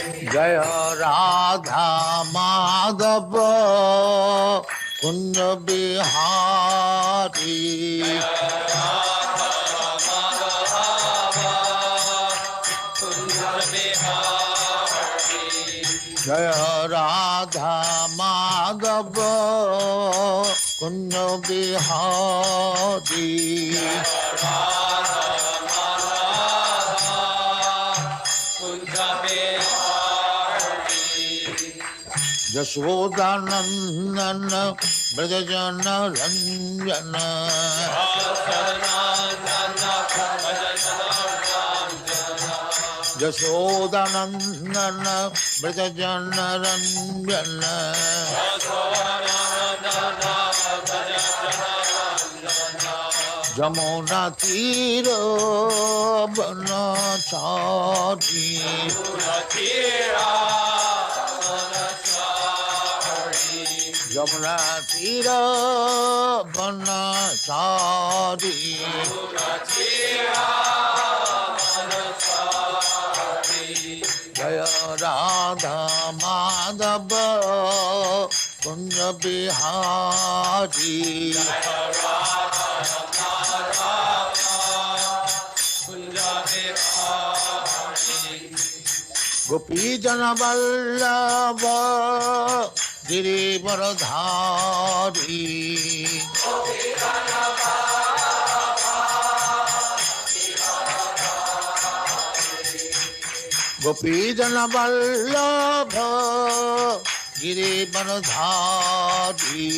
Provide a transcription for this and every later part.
जय राधा माधव कुंज बिहारी। जय राधा माधव कुंज बिहारी। यशोदानंदन ब्रजजन रंजन। यशोदानंदन ब्रजजन रंजन। जमुना तीर बनचारी। जमुना तीर बनचारी। जय राधा माधव कुंज बिहारी। गोपी जन वल्लभ गिरिवरधारी। गोपी जन वल्लभ गिरिवरधारी।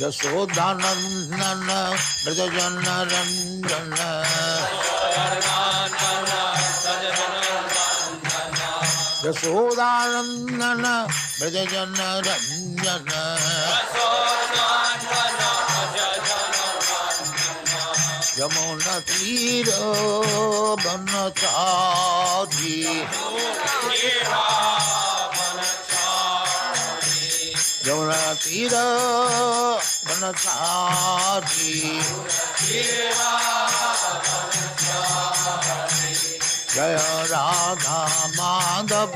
यशोदानंदन ब्रजजन रंजन। यशोदानंदन ब्रजजन रंजन। यमुना तीर बनचारी। यमुना तीर बनचारी। जय राधा माधव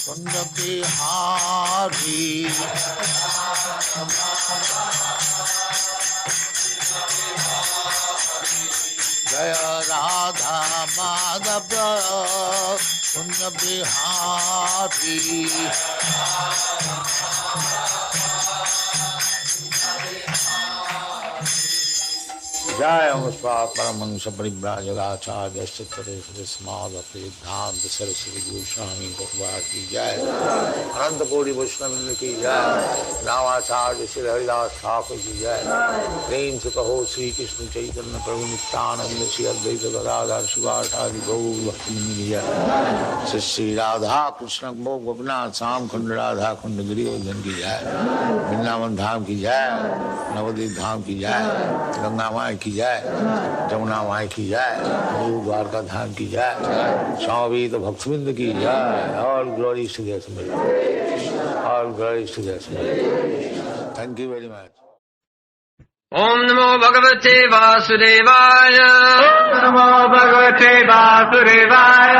कुंज बिहारी। जय राधा माधव कुंज बिहारी। जय परमहंस परिव्राजकाचार्य सिद्धांत सरस्वती गोस्वामी भगवान की जय। अनंत कोटि वैष्णव की जय। रामाचार्य श्री हरिदास ठाकुर की जय। प्रेम से कहो श्री कृष्ण चैतन्य प्रभु नित्यानंद श्री अद्वैत गदाधर शिवासादि गौर भक्तवृंद की जय। श्री श्री राधा कृष्ण गोपनाथ श्याम कुंड राधा कुंड गिरिवर्धन की जय। वृंदावन धाम की जय। नवदीप धाम की जय। गंगा माई की जय। जमुना माई की जय। गुरु द्वारका धाम की जय। स्वामी तो भक्तविंद की जय। और ग्लोरी टू द स्मिथ। और glory to the Smith. Thank you very much. ओम नमो भगवते वासुदेवाय। ओम नमो भगवते वासुदेवाय।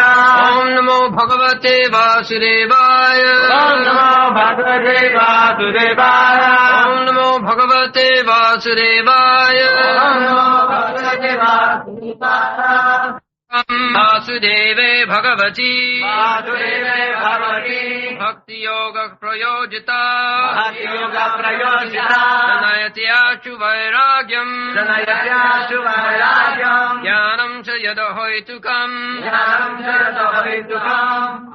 ओम नमो भगवते वासुदेवाय। ओम नमो भगवते वासुदेवाय। ओम नमो भगवते वासुदेवाय। ओम नमो भगवते वासुदेवाय। वासुदेवे भगवती वासुदेवे भगवती भक्ति योग प्रयोजिता भक्ति योग प्रयोजिता जनयति आशु वैराग्यम जनयत्याशु वैराग्यम ज्ञानं च यद हेतुकम् ज्ञानं च यत हेतुकम्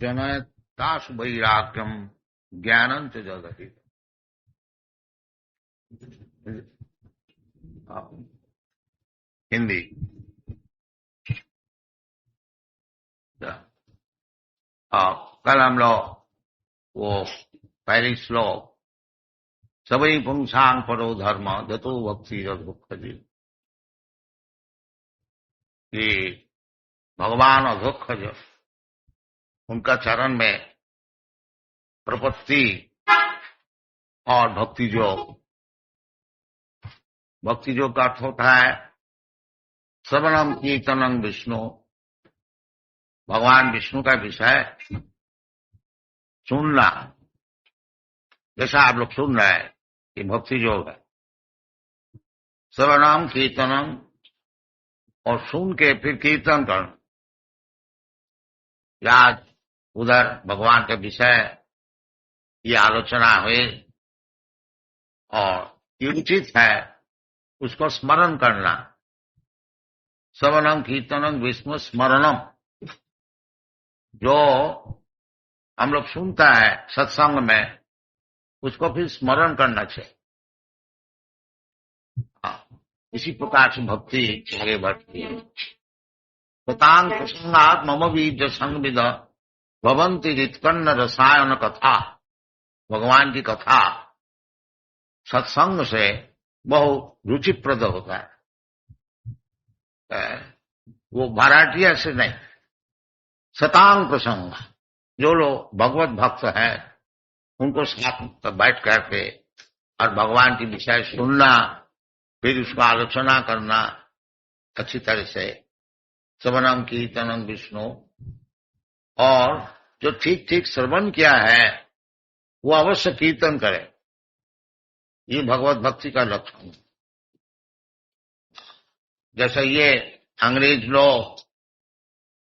जनयतासु वैराग्यम ज्ञानं च जगति। हिंदी। कल हम लोग वो पहली श्लोक सभी पुंसांग परो धर्म दतो भक्ति दुख जी कि भगवान अधोक्ष जो उनका चरण में प्रपत्ति और भक्ति योग। भक्ति योग का अर्थ होता है श्रवणम कीर्तनम विष्णु, भगवान विष्णु का विषय सुनना, जैसा आप लोग सुन रहे हैं कि भक्ति योग है। श्रवणम कीर्तनम, और सुन के फिर कीर्तन करना, याद उधर भगवान के विषय ये आलोचना हुई और ये उचित है उसको स्मरण करना। श्रवणम कीर्तनम विष्णु स्मरणम, जो हम लोग सुनता है सत्संग में उसको फिर स्मरण करना चाहिए। इसी प्रकार से भक्ति आगे बढ़ती है। पतांग प्रसंगात मम बीज संविद भवंती रित्कन्न रसायन कथा। भगवान की कथा सत्संग से बहु रुचिप्रद होता है, वो भराटिया से नहीं। शतांग प्रसंग, जो लोग भगवत भक्त हैं उनको साथ बैठ करके और भगवान की विषय सुनना, फिर उसका आलोचना करना अच्छी तरह से। श्रवणम कीर्तनम विष्णु, और जो ठीक ठीक श्रवण किया है वो अवश्य कीर्तन करे, ये भगवत भक्ति का लक्षण। जैसा ये अंग्रेज लोग,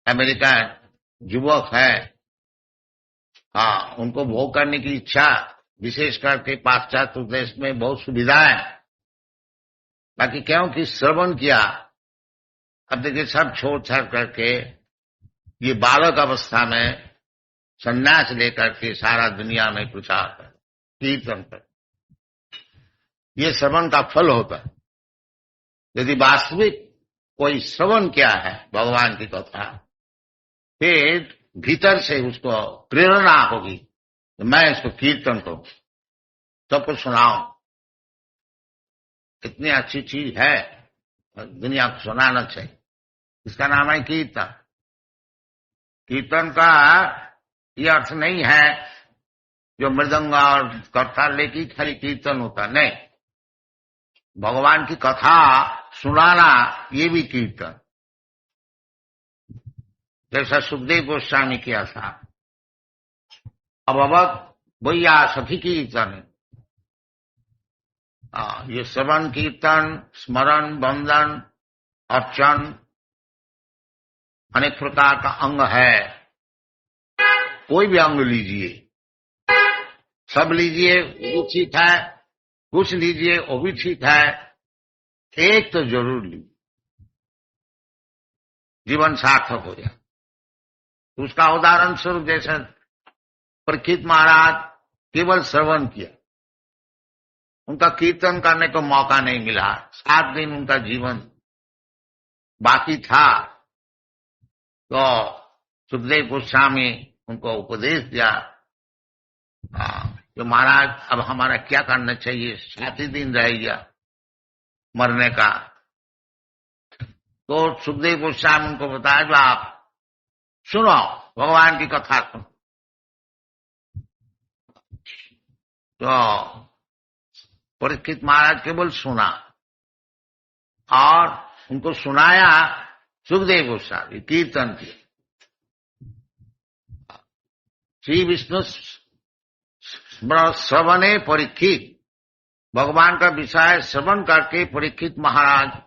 अमेरिकन युवक है, हाँ, उनको भोग करने की इच्छा, विशेष करके पाश्चात्य देश में बहुत सुविधाएं, बाकी क्योंकि श्रवण किया, अब देखिए सब छोड़ छाड़ करके ये बालक अवस्था में संन्यास लेकर के सारा दुनिया में प्रचार कर, कीर्तन कर, ये श्रवण का फल होता है। यदि वास्तविक कोई श्रवण किया है भगवान की कथा, फिर भीतर से उसको प्रेरणा होगी, मैं इसको कीर्तन करूं, सबको सुनाऊं, इतनी अच्छी चीज है, दुनिया को सुनाना चाहिए। इसका नाम है कीर्तन। कीर्तन का ये अर्थ नहीं है जो मृदंग और करताल लेके खाली कीर्तन होता, नहीं। भगवान की कथा सुनाना ये भी कीर्तन, जैसा सुखदेव गोस्वामी किया था। अब भैया सभी कीर्तन, ये श्रवण कीर्तन, स्मरण, वंदन, अर्चन अनेक प्रकार का अंग है। कोई भी अंग लीजिए, सब लीजिए वो ठीक है, कुछ लीजिए वो भी ठीक है, एक तो जरूर लीजिए, जीवन सार्थक हो जाए। उसका उदाहरण स्वरूप जैसे परीक्षित महाराज केवल श्रवण किया, उनका कीर्तन करने को मौका नहीं मिला, 7 दिन उनका जीवन बाकी था, तो सुखदेव गोस्वामी उनको उपदेश दिया, जो महाराज अब हमारा क्या करना चाहिए, 7 ही दिन रह गया मरने का। तो सुखदेव गोस्वामी उनको बताया जो आप सुनो, भगवान की कथा सुनो। तो परीक्षित महाराज केवल सुना, और उनको सुनाया सुखदेव गोस्वामी, कीर्तन किया। श्री विष्णु श्रवणे परीक्षित, भगवान का विषय श्रवण करके परीक्षित महाराज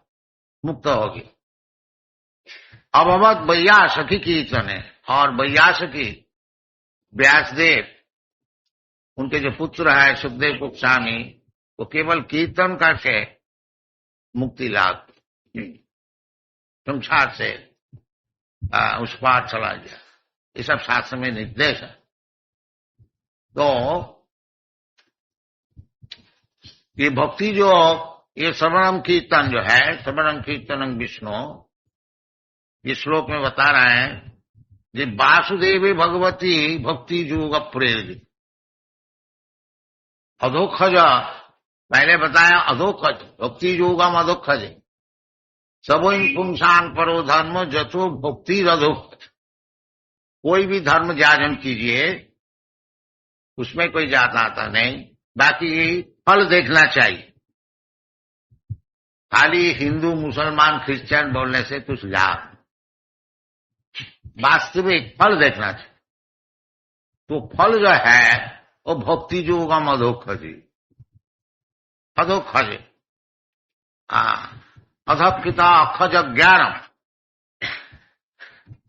मुक्त हो गए। अभवत वैयासखी कीर्तन है, और वैयासखी व्यासदेव, उनके जो पुत्र है सुखदेव गोस्वामी, वो केवल कीर्तन करके मुक्ति लाभ, संसार से उस पार चला गया। ये सब शास्त्र में निर्देश है। तो ये भक्ति जो, ये श्रवणम कीर्तन जो है, श्रवणम कीर्तनम विष्णु, ये श्लोक में बता रहे हैं कि वासुदेवी भगवती भक्ति योग प्रेरित। अधोक्षज, पहले बताया अधोक्षज, भक्ति योगम अधोक्षज, सबो पुंसान परो धर्म जतो भक्ति अधोक्षज। कोई भी धर्म जाजन कीजिए, उसमें कोई जात आता नहीं, बाकी फल देखना चाहिए। खाली हिंदू मुसलमान क्रिश्चियन बोलने से कुछ लाभ, वास्तविक फल देखना चाहिए। तो फल जो है वो भक्ति योगम अधोक्षजे, अधोक्षजे अधकिता अखज ज्ञानम।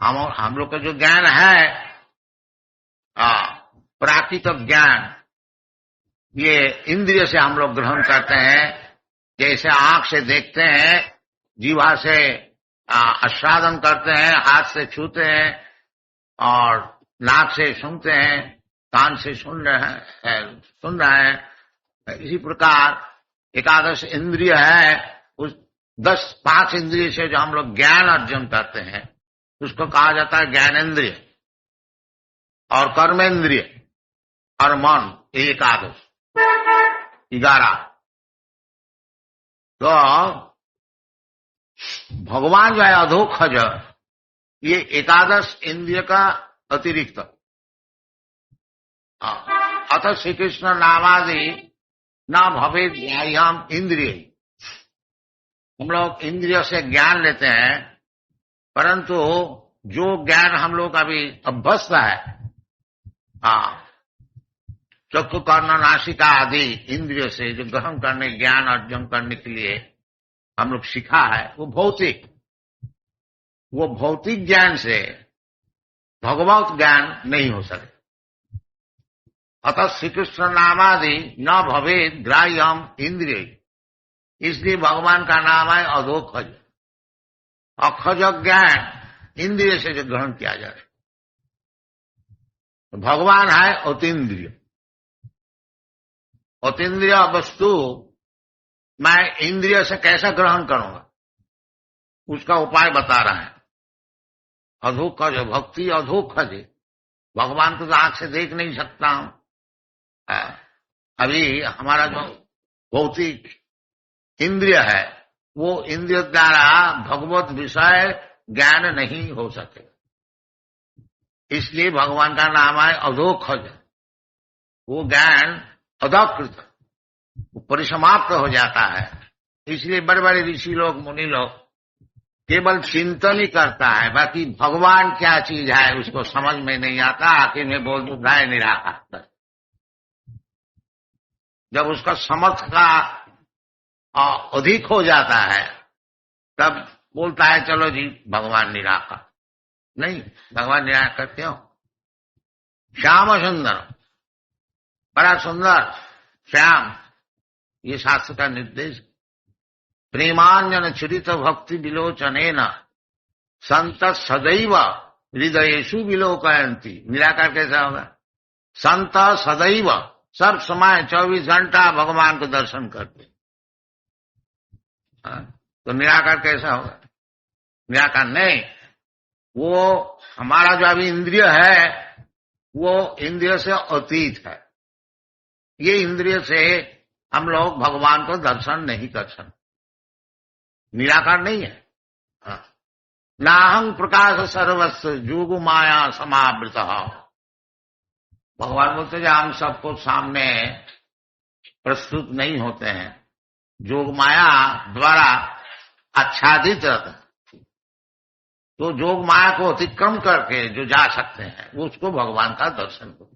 हम लोग का जो ज्ञान है प्राकृतिक ज्ञान, ये इंद्रिय से हम लोग ग्रहण करते हैं। जैसे आंख से देखते हैं, जीवा से आस्वादन करते हैं, हाथ से छूते हैं और नाक से सुनते हैं, कान से सुन रहे हैं। इसी प्रकार एकादश इंद्रिय है, उस 5 इंद्रिय से जो हम लोग ज्ञान अर्जन करते हैं उसको कहा जाता है ज्ञानेन्द्रिय और कर्मेंद्रिय और मन, एकादश 11। तो भगवान जो है अधोक्षज, ये एकादश इंद्रिय का अतिरिक्त। अतः श्री कृष्ण नामादि न भवेद ज्ञायाम इंद्रिय। हम लोग इंद्रिय से ज्ञान लेते हैं, परंतु जो ज्ञान हम लोग अभी अभ्यस्त है, चक्षु कर्ण नासिका आदि इंद्रिय से जो ग्रहण करने, ज्ञान अर्जन करने के लिए हम लोग सीखा है, वो भौतिक ज्ञान से भगवत ज्ञान नहीं हो सकता। अतः श्री कृष्ण नामादि न भवेद ग्राह्यम इंद्रिय, इसलिए भगवान का नाम है अधोक्षज। अक्षज ज्ञान इंद्रिय से जो ग्रहण किया जाए, तो भगवान है अतीन्द्रिय। अतीन्द्रिय वस्तु मैं इंद्रिय से कैसा ग्रहण करूंगा, उसका उपाय बता रहे हैं। अधोक्षज, भक्ति अधोक्षज। भगवान को तो आंख से देख नहीं सकता हूं। अभी हमारा जो भौतिक इंद्रिय है, वो इंद्रिय द्वारा भगवत विषय ज्ञान नहीं हो सके। इसलिए भगवान का नाम है अधोक्षज। वो ज्ञान अधकृत, परिसमाप्त हो जाता है। इसलिए बड़े बड़े ऋषि लोग, मुनि लोग केवल चिंतन ही करता है, बाकी भगवान क्या चीज है उसको समझ में नहीं आता। आखिर में बोल दो गाय निराकार। जब उसका समझ का अधिक हो जाता है तब बोलता है चलो जी भगवान निराकार। नहीं, भगवान निराकार क्यों? श्याम सुंदर, बड़ा सुंदर श्याम, ये शास्त्र का निर्देश। प्रेमांजन चरित भक्ति विलोचनेन संत सदैव हृदयेषु विलोकयन्ति। निराकार कैसा होगा? संत सदैव, सब समय 24 घंटा भगवान को दर्शन करते। तो निराकार कैसा होगा? निराकार नहीं। वो हमारा जो अभी इंद्रिय है वो इंद्रिय से अतीत है। ये इंद्रिय से हम लोग भगवान को दर्शन नहीं कर सकते। निराकार नहीं है। नाहं प्रकाश सर्वस्व जोग माया समावृत। भगवान बोलते हैं हम सबको सामने प्रस्तुत नहीं होते हैं, जोग माया द्वारा आच्छादित रहते हैं। तो जोग माया को अतिक्रम करके जो जा सकते हैं उसको भगवान का दर्शन करो।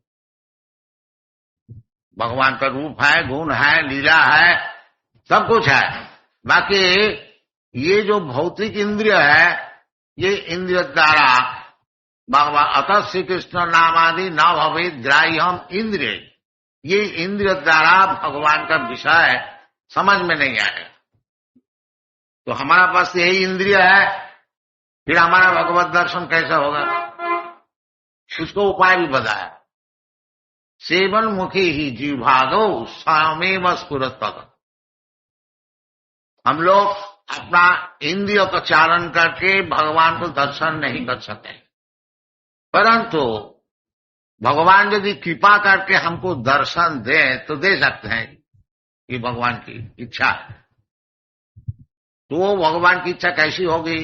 भगवान का रूप है, गुण है, लीला है, सब कुछ है। बाकी ये जो भौतिक इंद्रिय है, ये इंद्रिय द्वारा भगवान, अतः श्री कृष्ण नामादि न भवेद ग्राह्यम इंद्रिय। ये इंद्रिय द्वारा भगवान का विषय समझ में नहीं आए। तो हमारा पास यही इंद्रिय है, फिर हमारा भगवत दर्शन कैसा होगा? उसको उपाय भी बताया। सेवन मुखी ही जीवादो स्वयमेव स्फुरत। हम लोग अपना इंद्रिय का चालन करके भगवान को दर्शन नहीं कर सकते, परंतु भगवान यदि कृपा करके हमको दर्शन दे तो दे सकते हैं। ये भगवान की इच्छा है। तो भगवान की इच्छा कैसी होगी?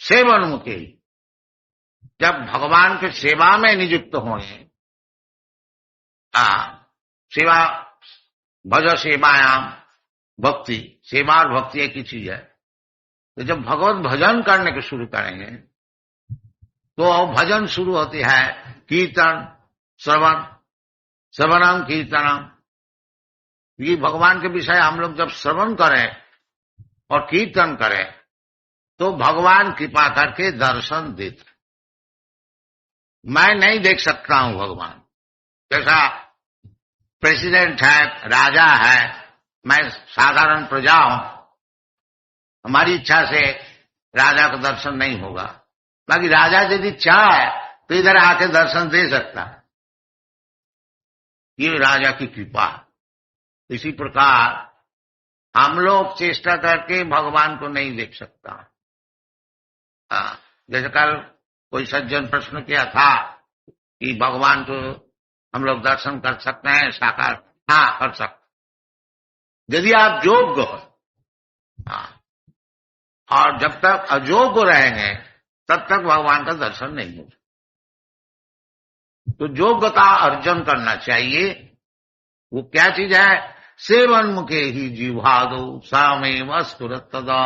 सेवनमुखी, जब भगवान के सेवा में नियुक्त होंगे, सेवा भज सेवायाम भक्ति, सेवा और भक्ति एक ही चीज है। तो जब भगवत भजन करने को शुरू करेंगे तो भजन शुरू होती है कीर्तन, श्रवण, श्रवणम कीर्तनम। ये भगवान के विषय हम लोग जब श्रवण करें और कीर्तन करें तो भगवान कृपा करके दर्शन देते। मैं नहीं देख सकता हूं भगवान, जैसा प्रेसिडेंट है, राजा है, मैं साधारण प्रजा हूं, हमारी इच्छा से राजा का दर्शन नहीं होगा। बाकी राजा यदि चाहे तो इधर आके दर्शन दे सकता है, ये राजा की कृपा। इसी प्रकार हम लोग चेष्टा करके भगवान को नहीं देख सकता। जैसे कल कोई सज्जन प्रश्न किया था कि भगवान को हम लोग दर्शन कर सकते हैं साकार? हाँ, कर सकते यदि आप योग्य हो। और जब तक अयोग्य रहेंगे तब तक भगवान का दर्शन नहीं होगा। तो योग्यता अर्जन करना चाहिए। वो क्या चीज है? सेवन मुखे ही जीवादो सामेव स्फुरत्तदा।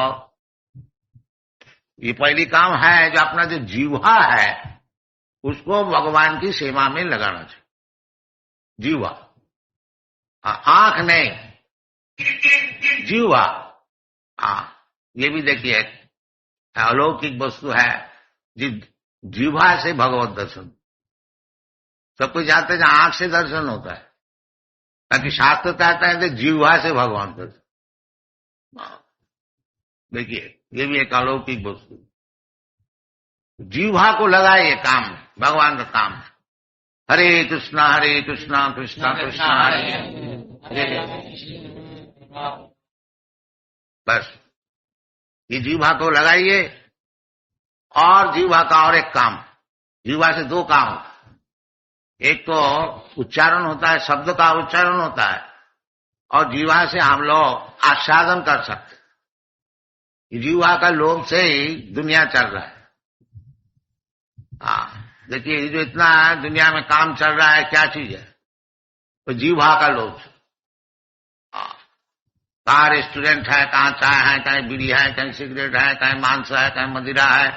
ये पहली काम है जो अपना जो जीवा है उसको भगवान की सेवा में लगाना चाहिए। जीवा, आंख नहीं, जीवा। ये भी देखिए अलौकिक वस्तु है, जीवा से भगवत दर्शन। सब कुछ जानते हैं आंख से दर्शन होता है, ताकि शास्त्र कहता है कि जीवा से भगवान दर्शन। देखिए ये भी एक अलौकिक वस्तु। जीवा को लगाइए काम में, भगवान का काम है। हरे कृष्णा कृष्णा कृष्णा हरे हरे। बस ये जीवा को लगाइए। और जीवा का और एक काम, जीवा से दो काम होता है। एक तो उच्चारण होता है, शब्द का उच्चारण होता है, और जीवा से हम लोग आस्वादन कर सकते हैं। जीवा का लोभ से ही दुनिया चल रहा है। देखिए जो इतना है दुनिया में काम चल रहा है, क्या चीज है? तो जीवा का लोभ। कहाँ रेस्टोरेंट है, कहाँ चाय है, कहीं बीड़ी है, कहीं सिगरेट है, कहीं मांस है, कहीं मदिरा है,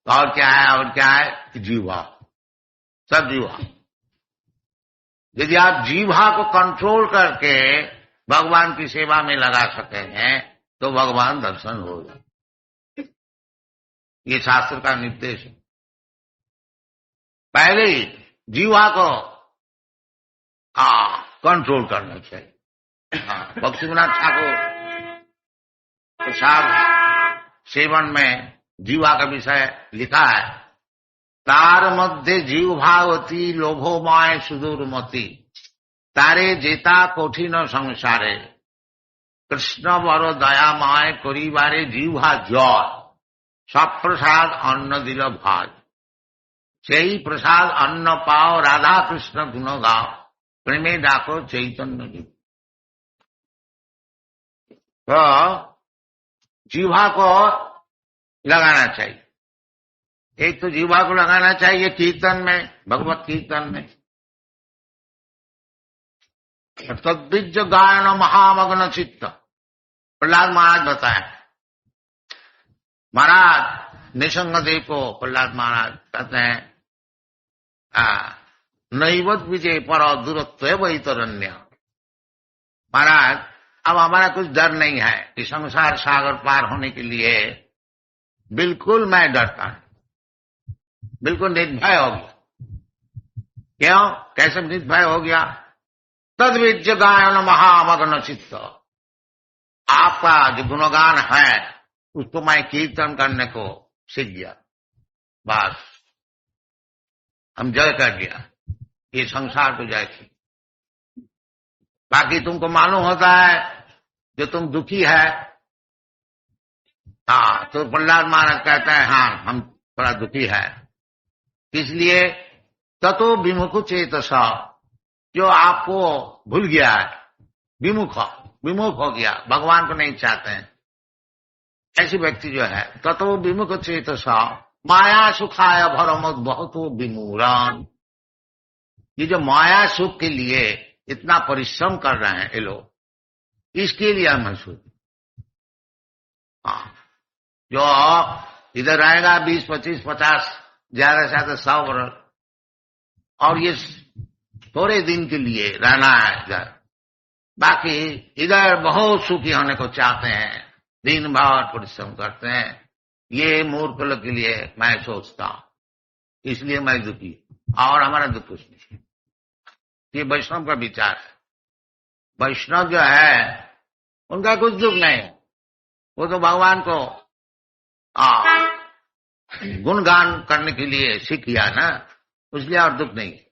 और क्या है, और क्या है? जीवा, सब जीवा। यदि आप जीवा को कंट्रोल करके भगवान की सेवा में लगा सके हैं तो भगवान दर्शन होगा। ये शास्त्र का निर्देश है। पहले ही जीवा को कंट्रोल करना चाहिए। भक्तिविनोद ठाकुर प्रसाद सेवन में जीवा का विषय लिखा है। तार मध्य जीव भावती लोभोमय सुदूरमती, तारे जेता कठिन संसारे, कृष्ण बर दयामय करिबारे जीवा जय, सब प्रसाद अन्न दिल भाज, সেই प्रसाद अन्न पाओ राधा कृष्ण गुण गाओ, प्रेमे डाको चैतन्य जी। तो जीवा को लगाना चाहिए। एक तो जीवा को लगाना चाहिए कीर्तन में, भगवत कीर्तन में। तद्विज गायन महामग्न चित्त, प्रहलाद महाराज बताए। महाराज निसंगदेव को प्रहलाद महाराज कहते हैं नैवत विजय पर दूरत्व वैतरण्य। महाराज अब हमारा कुछ डर नहीं है कि संसार सागर पार होने के लिए बिल्कुल मैं डरता हूं, बिल्कुल निर्भय हो गया। क्यों? कैसे निर्भय हो गया? तद्विज गायन महामग्न चित्त, आपका जो गुणगान है उसको मैं कीर्तन करने को सीख गया। बस हम जय कर दिया, ये संसार तो जय थी। बाकी तुमको मालूम होता है जो तुम दुखी है, तो प्रहलाद महाराज कहते हैं हाँ हम थोड़ा दुखी है। इसलिए ततो विमुख चेतसा, जो आपको भूल गया है, विमुख हो गया, भगवान को नहीं चाहते हैं, ऐसी व्यक्ति जो है ततो विमुख चेतसा माया सुखाय भरम बहुत विमूरान। ये जो माया सुख के लिए इतना परिश्रम कर रहे हैं ये लोग, इसके लिए हम महसूस। हाँ, जो इधर रहेगा 20, 25, 50, ज्यादा से ज्यादा 100 वर्ष, और ये थोड़े दिन के लिए रहना है इधर, बाकी इधर बहुत सुखी होने को चाहते हैं, दिन भर परिश्रम करते हैं। ये मूर्ख लोग के लिए मैं सोचता हूं, इसलिए मैं दुखी, और हमारा दुख कुछ नहीं। ये वैष्णव का विचार है। वैष्णव जो है उनका कुछ दुख नहीं है, वो तो भगवान को गुणगान करने के लिए सीख लिया ना, इसलिए और दुख नहीं है।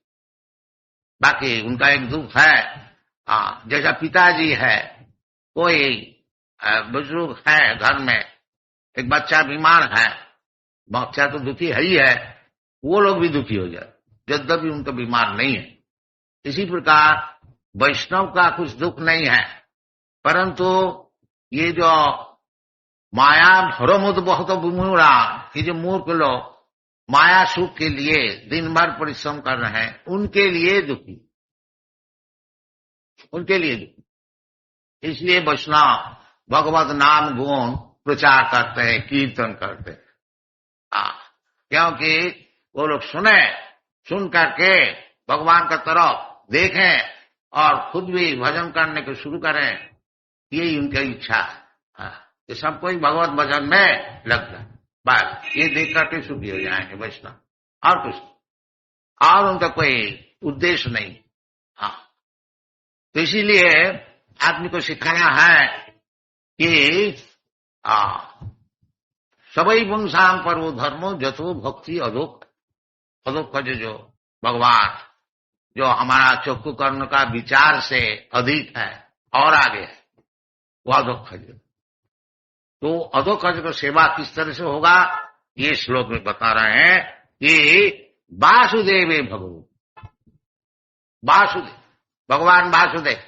बाकी उनका एक दुख है, जैसा पिताजी है, कोई बुजुर्ग है घर में, एक बच्चा बीमार है, बच्चा तो दुखी है ही है, वो लोग भी दुखी हो जाए यद्यपि उनका बीमार नहीं है। इसी प्रकार वैष्णव का कुछ दुख नहीं है, परंतु ये जो माया भरमुद बहुत विमूढ़ा, ये जो मूर्ख लोग माया सुख के लिए दिन भर परिश्रम कर रहे हैं, उनके लिए दुखी, उनके लिए दुखी। इसलिए वैष्णव भगवत नाम गुण प्रचार करते हैं, कीर्तन करते हैं, क्योंकि वो लोग सुन करके भगवान का तरफ देखें और खुद भी भजन करने को शुरू करें, यही उनकी इच्छा है। कि सब कोई भगवत भजन में लग जाए, बस ये देख करके सुखी हो जाएंगे वैष्णव, और कुछ, और उनका कोई उद्देश्य नहीं। हाँ, तो इसीलिए आदमी को सिखाना है कि सबई वंशाम पर वो धर्मो जथो भक्ति अधोक, अधोक का जो भगवान जो हमारा चक्षु कर्ण का विचार से अधिक है और आगे है, वो अधोखज। तो अधोखज को सेवा किस तरह से होगा, ये श्लोक में बता रहे हैं कि वासुदेव भगवान, वासुदेव भगवान वासुदेव,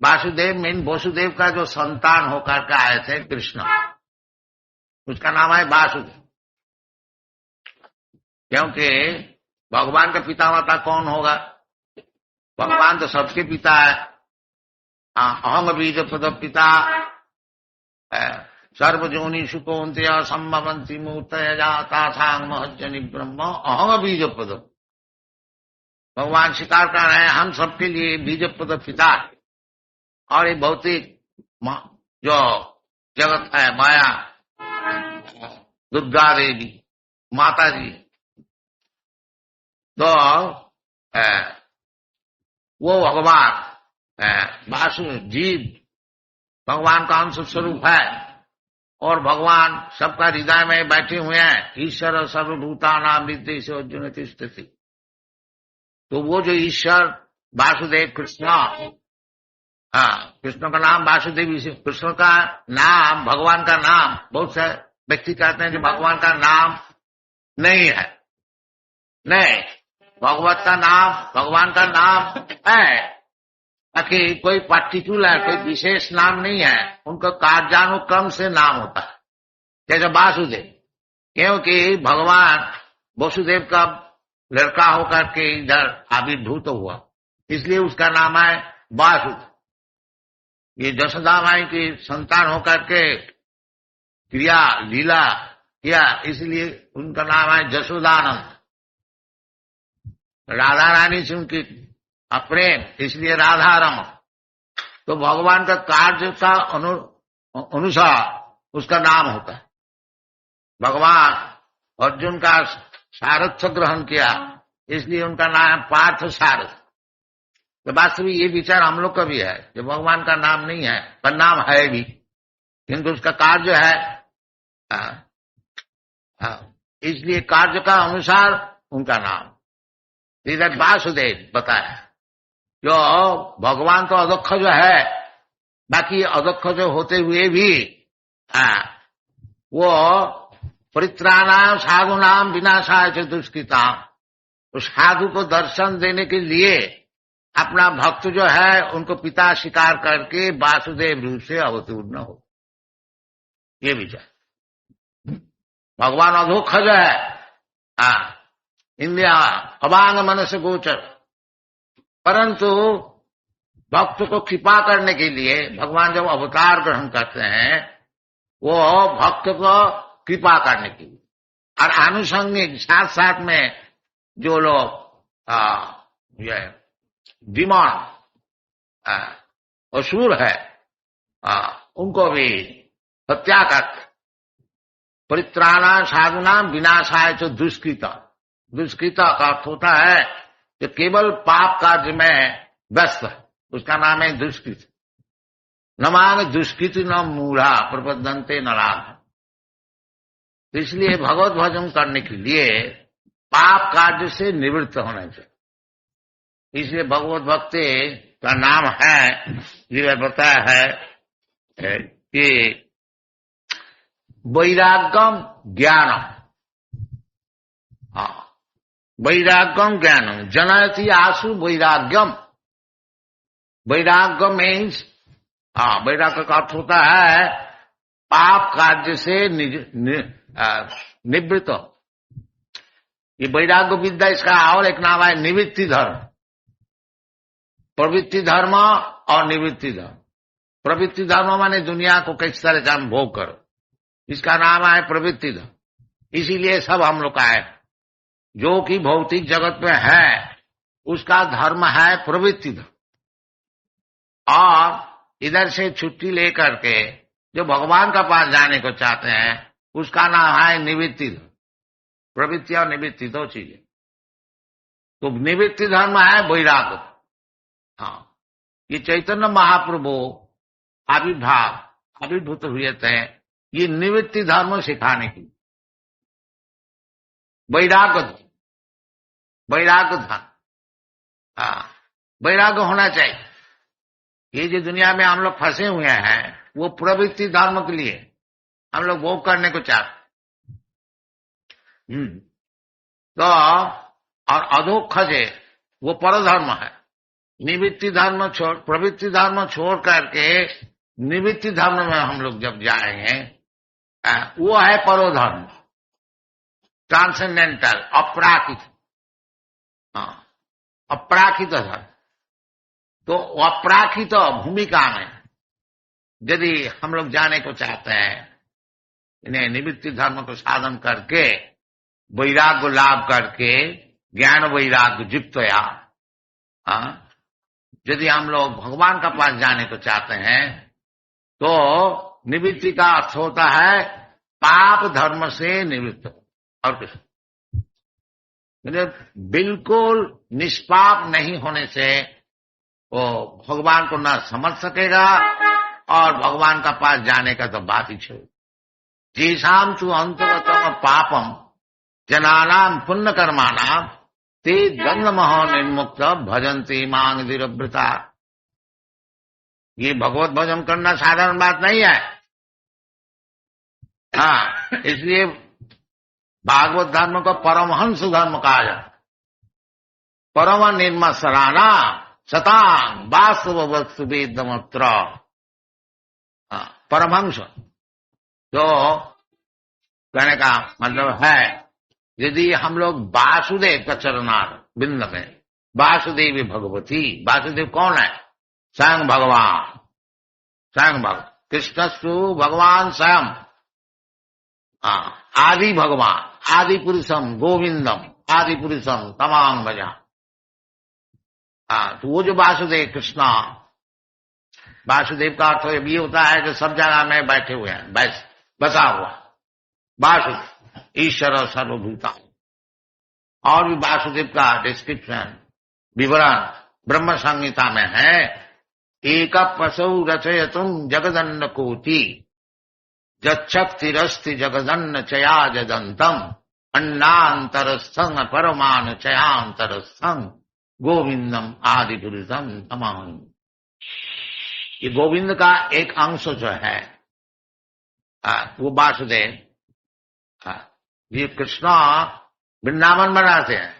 वासुदेव मीन वसुदेव का जो संतान होकर के आए थे कृष्ण, उसका नाम है वासुदेव। क्योंकि भगवान का पिता माता कौन होगा, भगवान तो सबके पिता है। अहम बीज पद पिता सर्वजोनि सुकोन्त्य संभवंती मूर्तय जाता सांग महजनी ब्रह्म अहम बीज पद। भगवान स्वीकार कर रहे हैं हम सबके लिए बीज पद पिता है, और ये भौतिक जो जगत है माया, दुर्गा देवी माता जी, तो वो भगवान वासु जीव भगवान का अंश स्वरूप है, और भगवान सबका हृदय में बैठे हुए हैं। ईश्वर सर्वभूतानां हृदय से अर्जुन तिष्ठति। तो वो जो ईश्वर वासुदेव कृष्ण, कृष्ण का नाम वासुदेव, कृष्ण का नाम भगवान का नाम। बहुत से व्यक्ति कहते हैं कि भगवान का नाम नहीं है, नहीं, भगवत का नाम भगवान का नाम है, ताकि कोई पर्टिकुलर कोई विशेष नाम नहीं है, उनका कार्यानुक्रम से नाम होता है। जैसे वासुदेव, क्योंकि भगवान वसुदेव का लड़का होकर के इधर आविर्भूत हुआ, इसलिए उसका नाम है वासुदेव। ये जशोदा माई की संतान होकर के क्रिया लीला किया, इसलिए उनका नाम है जशोदानंद। राधा रानी से उनकी प्रेम, इसलिए राधा रमण। तो भगवान का कार्य का अनुसार उसका नाम होता है। भगवान अर्जुन का सारथ्य ग्रहण किया, इसलिए उनका नाम है पार्थ सारथ। तो वास्तविक ये विचार हम लोग का भी है, जो भगवान का नाम नहीं है पर नाम है भी, किंतु उसका कार्य है, इसलिए कार्य का अनुसार उनका नाम। इधर वासुदेव बताया, जो भगवान तो अदक्ष जो है, बाकी अदक्ष जो होते हुए भी वो परित्राणाम साधु नाम विनाशाय च दुष्कृताम, उस साधु को दर्शन देने के लिए अपना भक्त जो है उनको पिता स्वीकार करके वासुदेव रूप से अवतीर्ण हो। ये विचार भगवान अधोक्षज है, इंद्रिया अभांग मन से गोचर, परंतु भक्त को कृपा करने के लिए भगवान जब अवतार ग्रहण करते हैं वो भक्त को कृपा करने के लिए, और आनुषंगिक साथ साथ में जो लोग ये डिमॉन असुर है उनको भी हत्या करते। परित्राणा साधुना विनाशाय च दुष्कृता। दुष्कृता का अर्थ होता है जो केवल पाप कार्य में व्यस्त है, उसका नाम है दुष्कृत। न मांग दुष्कृत न मूढ़ा प्रबद्धन्ते नराध। तो इसलिए भगवत भजन करने के लिए पाप कार्य से निवृत्त होना चाहिए। इसलिए भगवत भक्ति का नाम है, ये बताया है कि वैराग्यम ज्ञानम। हाँ, वैराग्यम ज्ञानम जनयति आशु वैराग्यम। वैराग्य मीन्स वैराग्य का अर्थ होता है पाप कार्य से निवृत्त। ये वैराग्य विद्या, इसका और एक नाम है निवृत्ति धर्म। प्रवृत्ति धर्म और निवृत्ति धर्म। प्रवृत्ति धर्म माने दुनिया को किस तरह से हम भोग करो, इसका नाम है प्रवृत्ति धर्म। इसीलिए सब हम लोग का है, जो कि भौतिक जगत में है उसका धर्म है प्रवृत्ति धर्म। और इधर से छुट्टी लेकर के जो भगवान का पास जाने को चाहते हैं उसका नाम है निवृत्ति धर्म। प्रवृत्ति और निवृत्ति दो चीजें। तो निवृत्ति धर्म है वैराग्य। हाँ, ये चैतन्य महाप्रभु आविर्भूत हुए थे ये निवृत्ति धर्म सिखाने की। वैराग्य धर्म, हाँ, वैराग्य होना चाहिए। ये जो दुनिया में हम लोग फंसे हुए हैं वो प्रवृत्ति धर्म के लिए हम लोग भोग करने को चाहते। तो और अधोक्ष है वो परधर्म है। निवृत्ति धर्म छोड़, प्रवृत्ति धर्म छोड़ करके निवृत्ति धर्म में हम लोग जब जाएंगे वो है परोधर्म, ट्रांसेंडेंटल, अपराकित। अपराकित धर्म। तो अपराकित भूमिका में यदि हम लोग जाने को चाहते हैं, इन्हें निवृत्ति धर्म को साधन करके वैराग्य लाभ करके ज्ञान वैराग्य युक्तया, यदि हम लोग भगवान का पास जाने को चाहते हैं तो निवृत्ति का अर्थ होता है पाप धर्म से निवृत्त। और कुछ बिल्कुल निष्पाप नहीं होने से वो भगवान को न समझ सकेगा और भगवान का पास जाने का तो बात ही छोड़। जीसाम तु अंतगतम पापम जनानाम पुण्य कर्माणाम ते दंड महो निर्मुक्त भजन्ति मांग धीरव्रता। ये भगवत भजन करना साधारण बात नहीं है। हाँ, इसलिए भागवत धर्म को परमहंस धर्म कहा जाता। परम निर्मसराना सतांग वास्तव वस्तु वेदमत्र। परमहंस तो कहने का मतलब है यदि हम लोग वासुदेव का चरणार बिंद में, वासुदेव भगवती, वासुदेव कौन है? स्वयं भगवान, स्वयं भगवान कृष्णस्तु भगवान स्वयं, आदि भगवान, आदि पुरुषम गोविंदम, आदि पुरुषम तमाम भजा। तो वो जो वासुदेव कृष्णा, वासुदेव का अर्थ ये होता है कि सब जगह में बैठे हुए हैं, बसा हुआ वासुदेव ईश्वर सर्वभूता। और भी वासुदेव का डिस्क्रिप्शन विवरण ब्रह्म संहिता में है। एक पशु रचयतुम जगदन्न कोटि जक्षक्तिरस्ति जगदन्न चया जदंतम अन्नांतरस्थं परमान चयांतरस्थं गोविंदम आदि पुरुषम तमाम। ये गोविंद का एक अंश जो है वो वासुदेव, ये कृष्णा वृंदावन बनाते हैं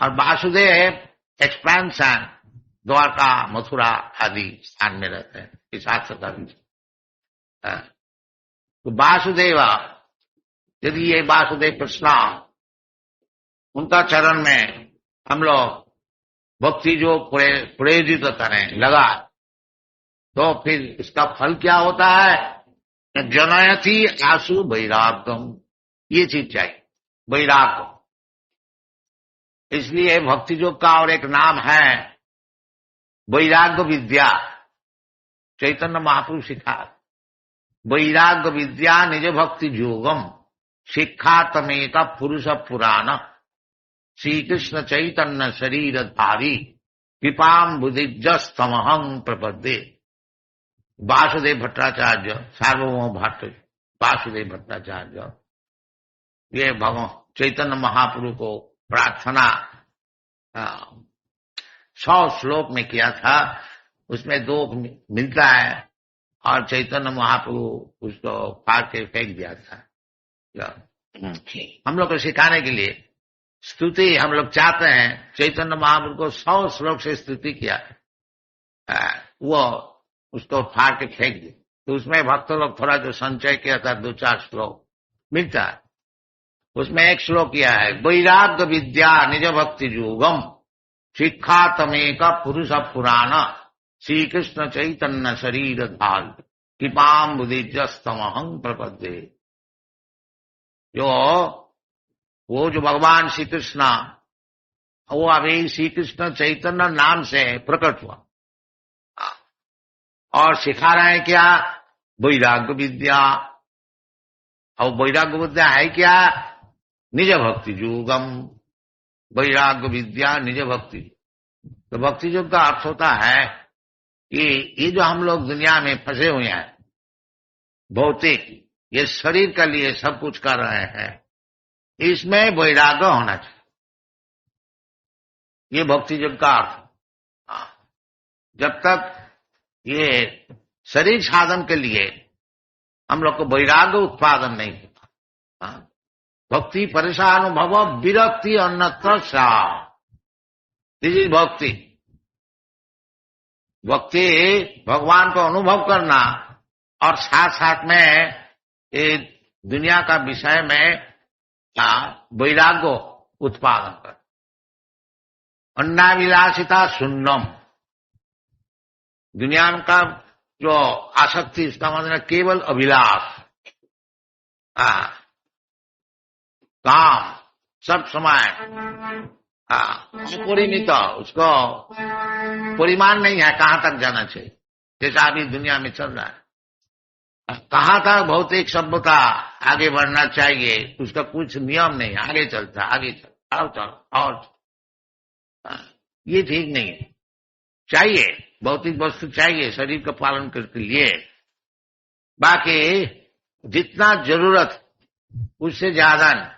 और वासुदेव एक्सपेंशन द्वारका मथुरा आदि स्थान में रहते हैं। इस तो वासुदेव, यदि ये वासुदेव कृष्णा उनका चरण में हम लोग भक्ति जो प्रेरित करें लगा, तो फिर इसका फल क्या होता है? जनयति आशु वैराग्यम, ये चीज चाहिए, वैराग्य। इसलिए भक्ति योग का और एक नाम है वैराग्य विद्या। चैतन्य महाप्रभु सिखा, वैराग्य विद्या निज भक्ति योगम शिक्षा तमेका पुरुष पुराण श्री कृष्ण चैतन्य शरीर धारी कृपाम बुद्धिजस्तमहं प्रपद्ये। वासुदेव भट्टाचार्य, सार्वभौम भट्ट वासुदेव भट्टाचार्य, ये भगवान चैतन्य महाप्रभु को प्रार्थना 100 श्लोक में किया था। उसमें 2 मिलता है और चैतन्य महाप्रभु उसको फाड़ के फेंक दिया था। हम लोग को सिखाने के लिए स्तुति हम लोग चाहते हैं, चैतन्य महाप्रभु को 100 श्लोक से स्तुति किया, वो उसको फाड़ के फेंक दिया। तो उसमें भक्त लोग थोड़ा जो संचय किया था 2-4 श्लोक मिलता है। उसमें एक श्लोक किया है, वैराग्य विद्या निज भक्ति योगम शिक्षा तमेका पुरुष पुराण श्री कृष्ण चैतन्य शरीर धार कृपाम बुद्धिजस्तमहं प्रपद्ये। वो जो भगवान श्री कृष्ण, वो अभी श्री कृष्ण चैतन्य नाम से प्रकट हुआ और सिखा रहे हैं क्या? वैराग्य विद्या। और वैराग्य विद्या है क्या? निज भक्ति योगम, वैराग्य विद्या निज भक्ति। तो भक्ति योग का अर्थ होता है कि ये जो हम लोग दुनिया में फंसे हुए हैं, भौतिक, ये शरीर के लिए सब कुछ कर रहे हैं, इसमें वैराग्य होना चाहिए। ये भक्ति योग का अर्थ। जब तक ये शरीर साधन के लिए हम लोग को वैराग्य उत्पादन नहीं होता, भक्ति परेशान भव विरक्ति अन्यत्र सा, दिस इज भक्ति। भक्ति भगवान को अनुभव करना और साथ साथ में ये दुनिया का विषय में वैराग्य उत्पादन कर। अन्नाविलासिता शून्यम, दुनिया का जो आसक्ति, इसका मतलब केवल अभिलाष, काम सब समय अपरिमित, उसको परिमाण नहीं है कहाँ तक जाना चाहिए, जैसा अभी दुनिया में चल रहा है। कहाँ तक भौतिक सभ्यता आगे बढ़ना चाहिए, उसका कुछ नियम नहीं, आगे चलता आगे चल और ये ठीक नहीं है। चाहिए भौतिक वस्तु चाहिए शरीर का पालन करने के लिए, बाकी जितना जरूरत उससे ज्यादा नहीं,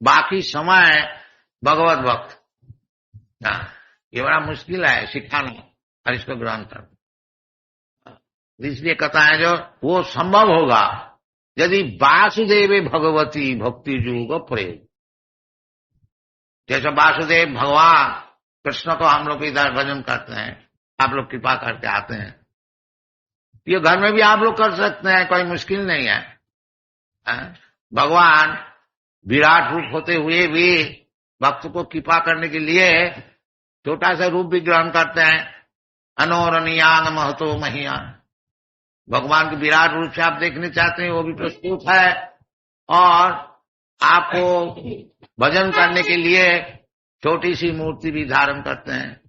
बाकी समय भगवत भक्त। ये बड़ा मुश्किल है सिखाना और इसको ग्रहण करना। इसलिए कहता है जो वो संभव होगा यदि वासुदेव भगवती भक्ति योग प्रेम। जैसे वासुदेव भगवान कृष्ण को हम लोग इधर भजन करते हैं, आप लोग कृपा करके आते हैं, ये घर में भी आप लोग कर सकते हैं, कोई मुश्किल नहीं है। भगवान विराट रूप होते हुए भी भक्त को कृपा करने के लिए छोटा सा रूप भी ग्रहण करते हैं। अनोरणीयान महतो महियान, भगवान के विराट रूप से आप देखने चाहते हैं, वो भी प्रस्तुत है। और आपको भजन करने के लिए छोटी सी मूर्ति भी धारण करते हैं।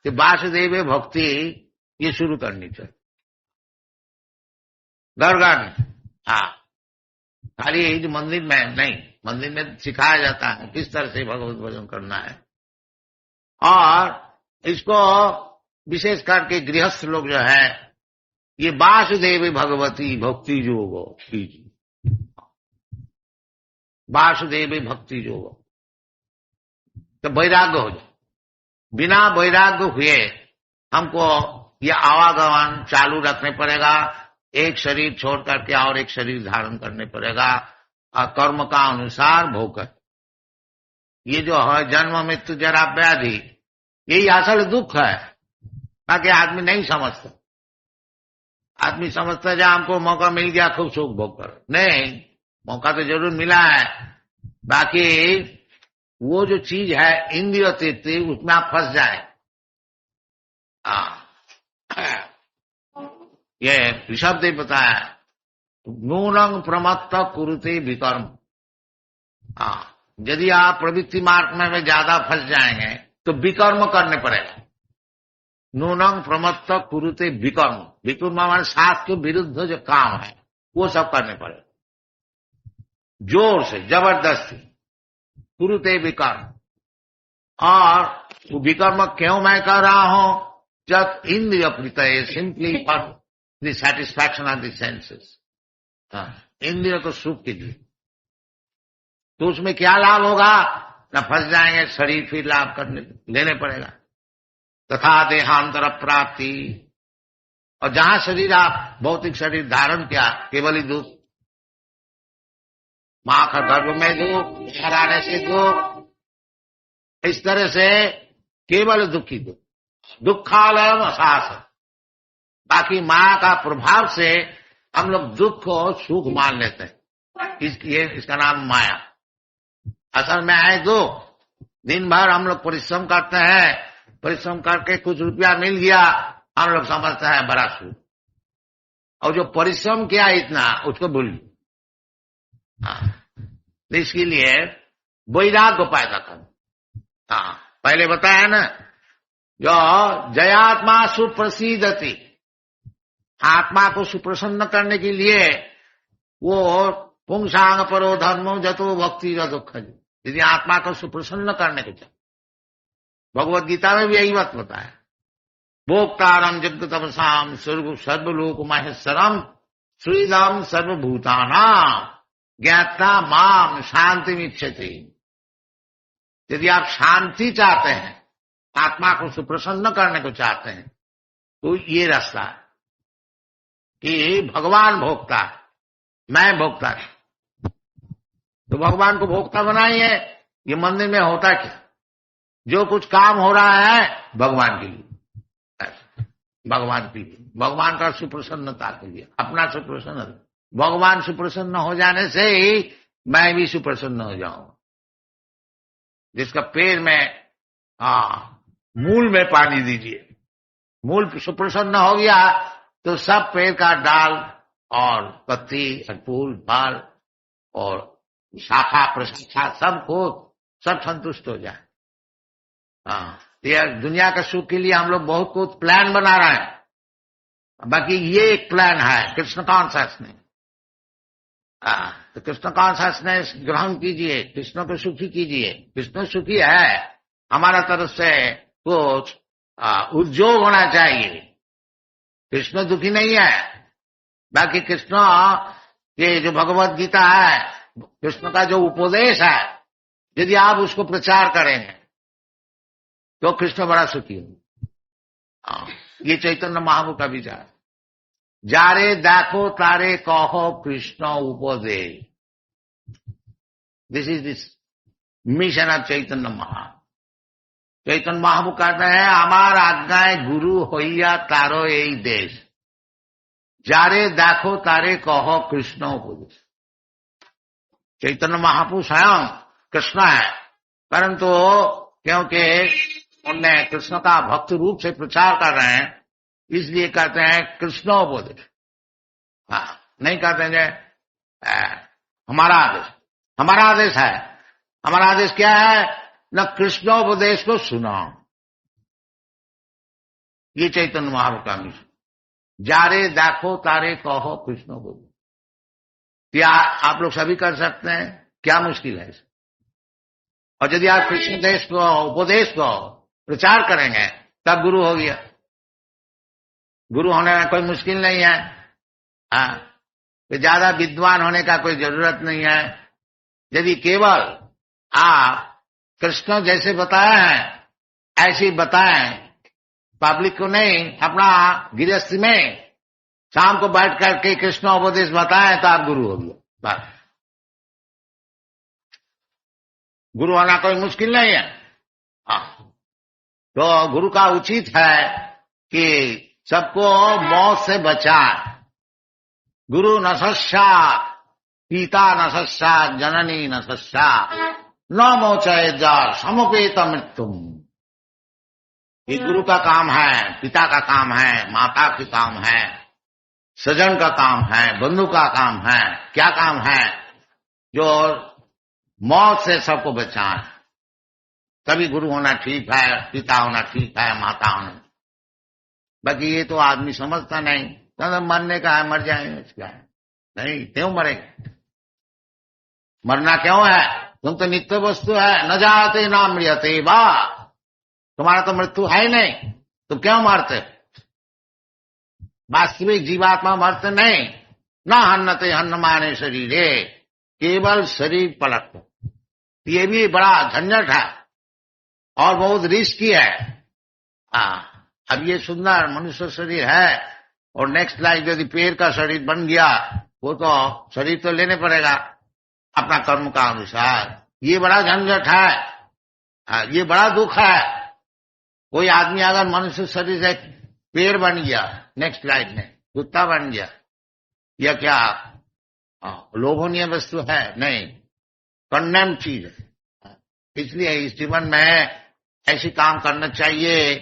तो वासुदेव भक्ति ये शुरू करनी चाहिए घर घर में। खाली जो मंदिर में नहीं, मंदिर में सिखाया जाता है किस तरह से भगवत भजन करना है। और इसको विशेष करके गृहस्थ लोग जो है ये वासुदेव भगवती भक्ति योग कीजिए, वासुदेव भक्ति योग, तो वैराग्य हो जाए। बिना वैराग्य हुए हमको ये आवागमन चालू रखने पड़ेगा, एक शरीर छोड़ करके और एक शरीर धारण करने पड़ेगा, और कर्म का अनुसार भोग। ये जो है जन्म मृत्यु जरा व्याधि, यही असल दुख है, ताकि आदमी नहीं समझता। आदमी समझता है हमको मौका मिल गया खूब सुख भोग कर, नहीं, मौका तो जरूर मिला है, बाकी वो जो चीज है इंद्रिय तृप्ति, उसमें आप फंस जाए। ये ऋषभ देव बताया, नूनंग प्रमत्त कुरुते विकर्म। यदि आप प्रवृत्ति मार्ग में ज्यादा फंस जाएंगे तो विकर्म करने पड़ेगा। नूनंग प्रमत्त कुरुते विकर्म, विकर्म हमारे शास्त्र के विरुद्ध जो काम है वो सब करने पड़ेगा, जोर से, जबरदस्ती। कुरुते विकर्म। और वो विकर्म क्यों मैं कर रहा हूं? जब इंद्रिय प्रत्यय, simply for the satisfaction of the senses, इंद्रिय को सुख के लिए। तो उसमें क्या लाभ होगा? न फंस जाएंगे, शरीर फिर लाभ करने लेने पड़ेगा। तथा देहांतर प्राप्ति। और जहां शरीर, आप भौतिक शरीर धारण किया, केवल ही दुख, मां का गर्भ में दुख, हराने से दुख, इस तरह से केवल दुखी दुख, दुखालयम असास। बाकी माया का प्रभाव से हम लोग दुख को सुख मान लेते हैं, इसका नाम माया। असल में है दुख। दिन भर हम लोग परिश्रम करते हैं, परिश्रम करके कुछ रुपया मिल गया, हम लोग समझते हैं बड़ा सुख। और जो परिश्रम किया इतना, उसको भूल। इसके लिए वैराग्य पैदा करना। पहले बताया ना, जो जयात्मा सुप्रसिद्धति, आत्मा को सुप्रसन्न करने के लिए वो पुंसांग परो धर्मो जतो भक्ति दुख। यदि आत्मा को सुप्रसन्न करने को चाहे, भगवत गीता में भी यही बात बताया, भोक्तारम जगत तपसाम सर्वलोक महेश्वरम श्रीदम सर्वभूतानाम ज्ञाता माम शांति इच्छति। यदि आप शांति चाहते हैं, आत्मा को सुप्रसन्न करने को चाहते हैं, तो ये रास्ता है कि भगवान भोक्ता है, मैं भोक्ता है। तो भगवान को भोक्ता बनाइए। ये मंदिर में होता क्या? जो कुछ काम हो रहा है भगवान के लिए, भगवान के लिए, भगवान का सुप्रसन्नता के लिए, अपना सुप्रसन्न। भगवान सुप्रसन्न हो जाने से ही मैं भी सुप्रसन्न हो जाऊंगा। जिसका पेड़ में मूल में पानी दीजिए, मूल सुप्रसन्न हो गया तो सब पेड़ का डाल और पत्ती और फूल फल और शाखा प्रशाखा सब संतुष्ट हो जाए। ये दुनिया का सुख के लिए हम लोग बहुत कुछ प्लान बना रहे हैं, बाकी ये एक प्लान है कृष्ण कॉन्शियसनेस। तो कृष्ण कॉन्शियसनेस ग्रहण कीजिए, कृष्ण को सुखी कीजिए। कृष्ण सुखी है, हमारा तरफ से कुछ उद्योग होना चाहिए। कृष्ण दुखी नहीं है। बाकी कृष्ण ये जो भगवत गीता है, कृष्ण का जो उपदेश है, यदि आप उसको प्रचार करेंगे तो कृष्ण बड़ा सुखी हो। ये चैतन्य महाप्रभु का विचार। जारे देखो तारे कहो कृष्ण उपदेश। This is this mission of Chaitanya Mahaprabhu. Chaitanya Mahaprabhu कहते हैं, हमार आज्ञाएं गुरु होइया तारो यही देश। जारे देखो तारे कहो कृष्ण उपदेश। चैतन्य महाप्रभु स्वयं कृष्ण है, परंतु क्योंकि उनने कृष्ण का भक्त रूप से प्रचार कर रहे हैं, इसलिए कहते हैं कृष्णोपदेश। नहीं कहते हैं हमारा आदेश। हमारा आदेश है। हमारा आदेश क्या है? न कृष्णोपदेश को सुना। ये चैतन्य महाप्रभु का मिशन। जारे देखो तारे कहो कृष्णोपदेश। क्या आप लोग सभी कर सकते हैं? क्या मुश्किल है? और यदि आप कृष्ण देश को, उपदेश को प्रचार करेंगे, तब गुरु हो गया। गुरु होने में कोई मुश्किल नहीं है। तो ज्यादा विद्वान होने का कोई जरूरत नहीं है। यदि केवल आप कृष्ण जैसे बताए हैं ऐसे ही बताएं, पब्लिक को नहीं, अपना गृहस्थी में शाम को बैठ करके कृष्ण उपदेश बताएं, तो आप गुरु हो गए। बस, गुरु होना कोई मुश्किल नहीं है। तो गुरु का उचित है कि सबको मौत से बचाए। गुरु न सस्या, पिता न सस्या, जननी न सस्या, न मोचय जा समुपेत मृत्युम। ये गुरु का काम है, पिता का काम है, माता का काम है, सजन का काम है, बंधु का काम है। क्या काम है? जो मौत से सबको बचाए। तभी गुरु होना ठीक है, पिता होना ठीक है, माता होना। बाकी ये तो आदमी समझता नहीं, तो मरने का है, मर जाएंगे, क्या है? नहीं, क्यों मरेंगे? मरना क्यों है? तुम तो नित्य वस्तु है। न जाते ना मृत्यते बा, तुम्हारा तो मृत्यु है ही नहीं, तो क्यों मरते? वास्तविक जीवात्मा मरते नहीं। न हन्नते हन्न माने शरीरे, केवल शरीर पलट। ये भी बड़ा झंझट है और बहुत रिस्की है। अब ये सुंदर मनुष्य शरीर है और नेक्स्ट लाइफ यदि पेड़ का शरीर बन गया, वो तो शरीर तो लेने पड़ेगा अपना कर्म का अनुसार। ये बड़ा झंझट है, ये बड़ा दुख है। कोई आदमी अगर मनुष्य शरीर से पेड़ बन गया, नेक्स्ट लाइफ में कुत्ता बन गया, यह क्या लोभनीय वस्तु है? नहीं, कंडेम चीज है। इसलिए इस जीवन में ऐसी काम करना चाहिए,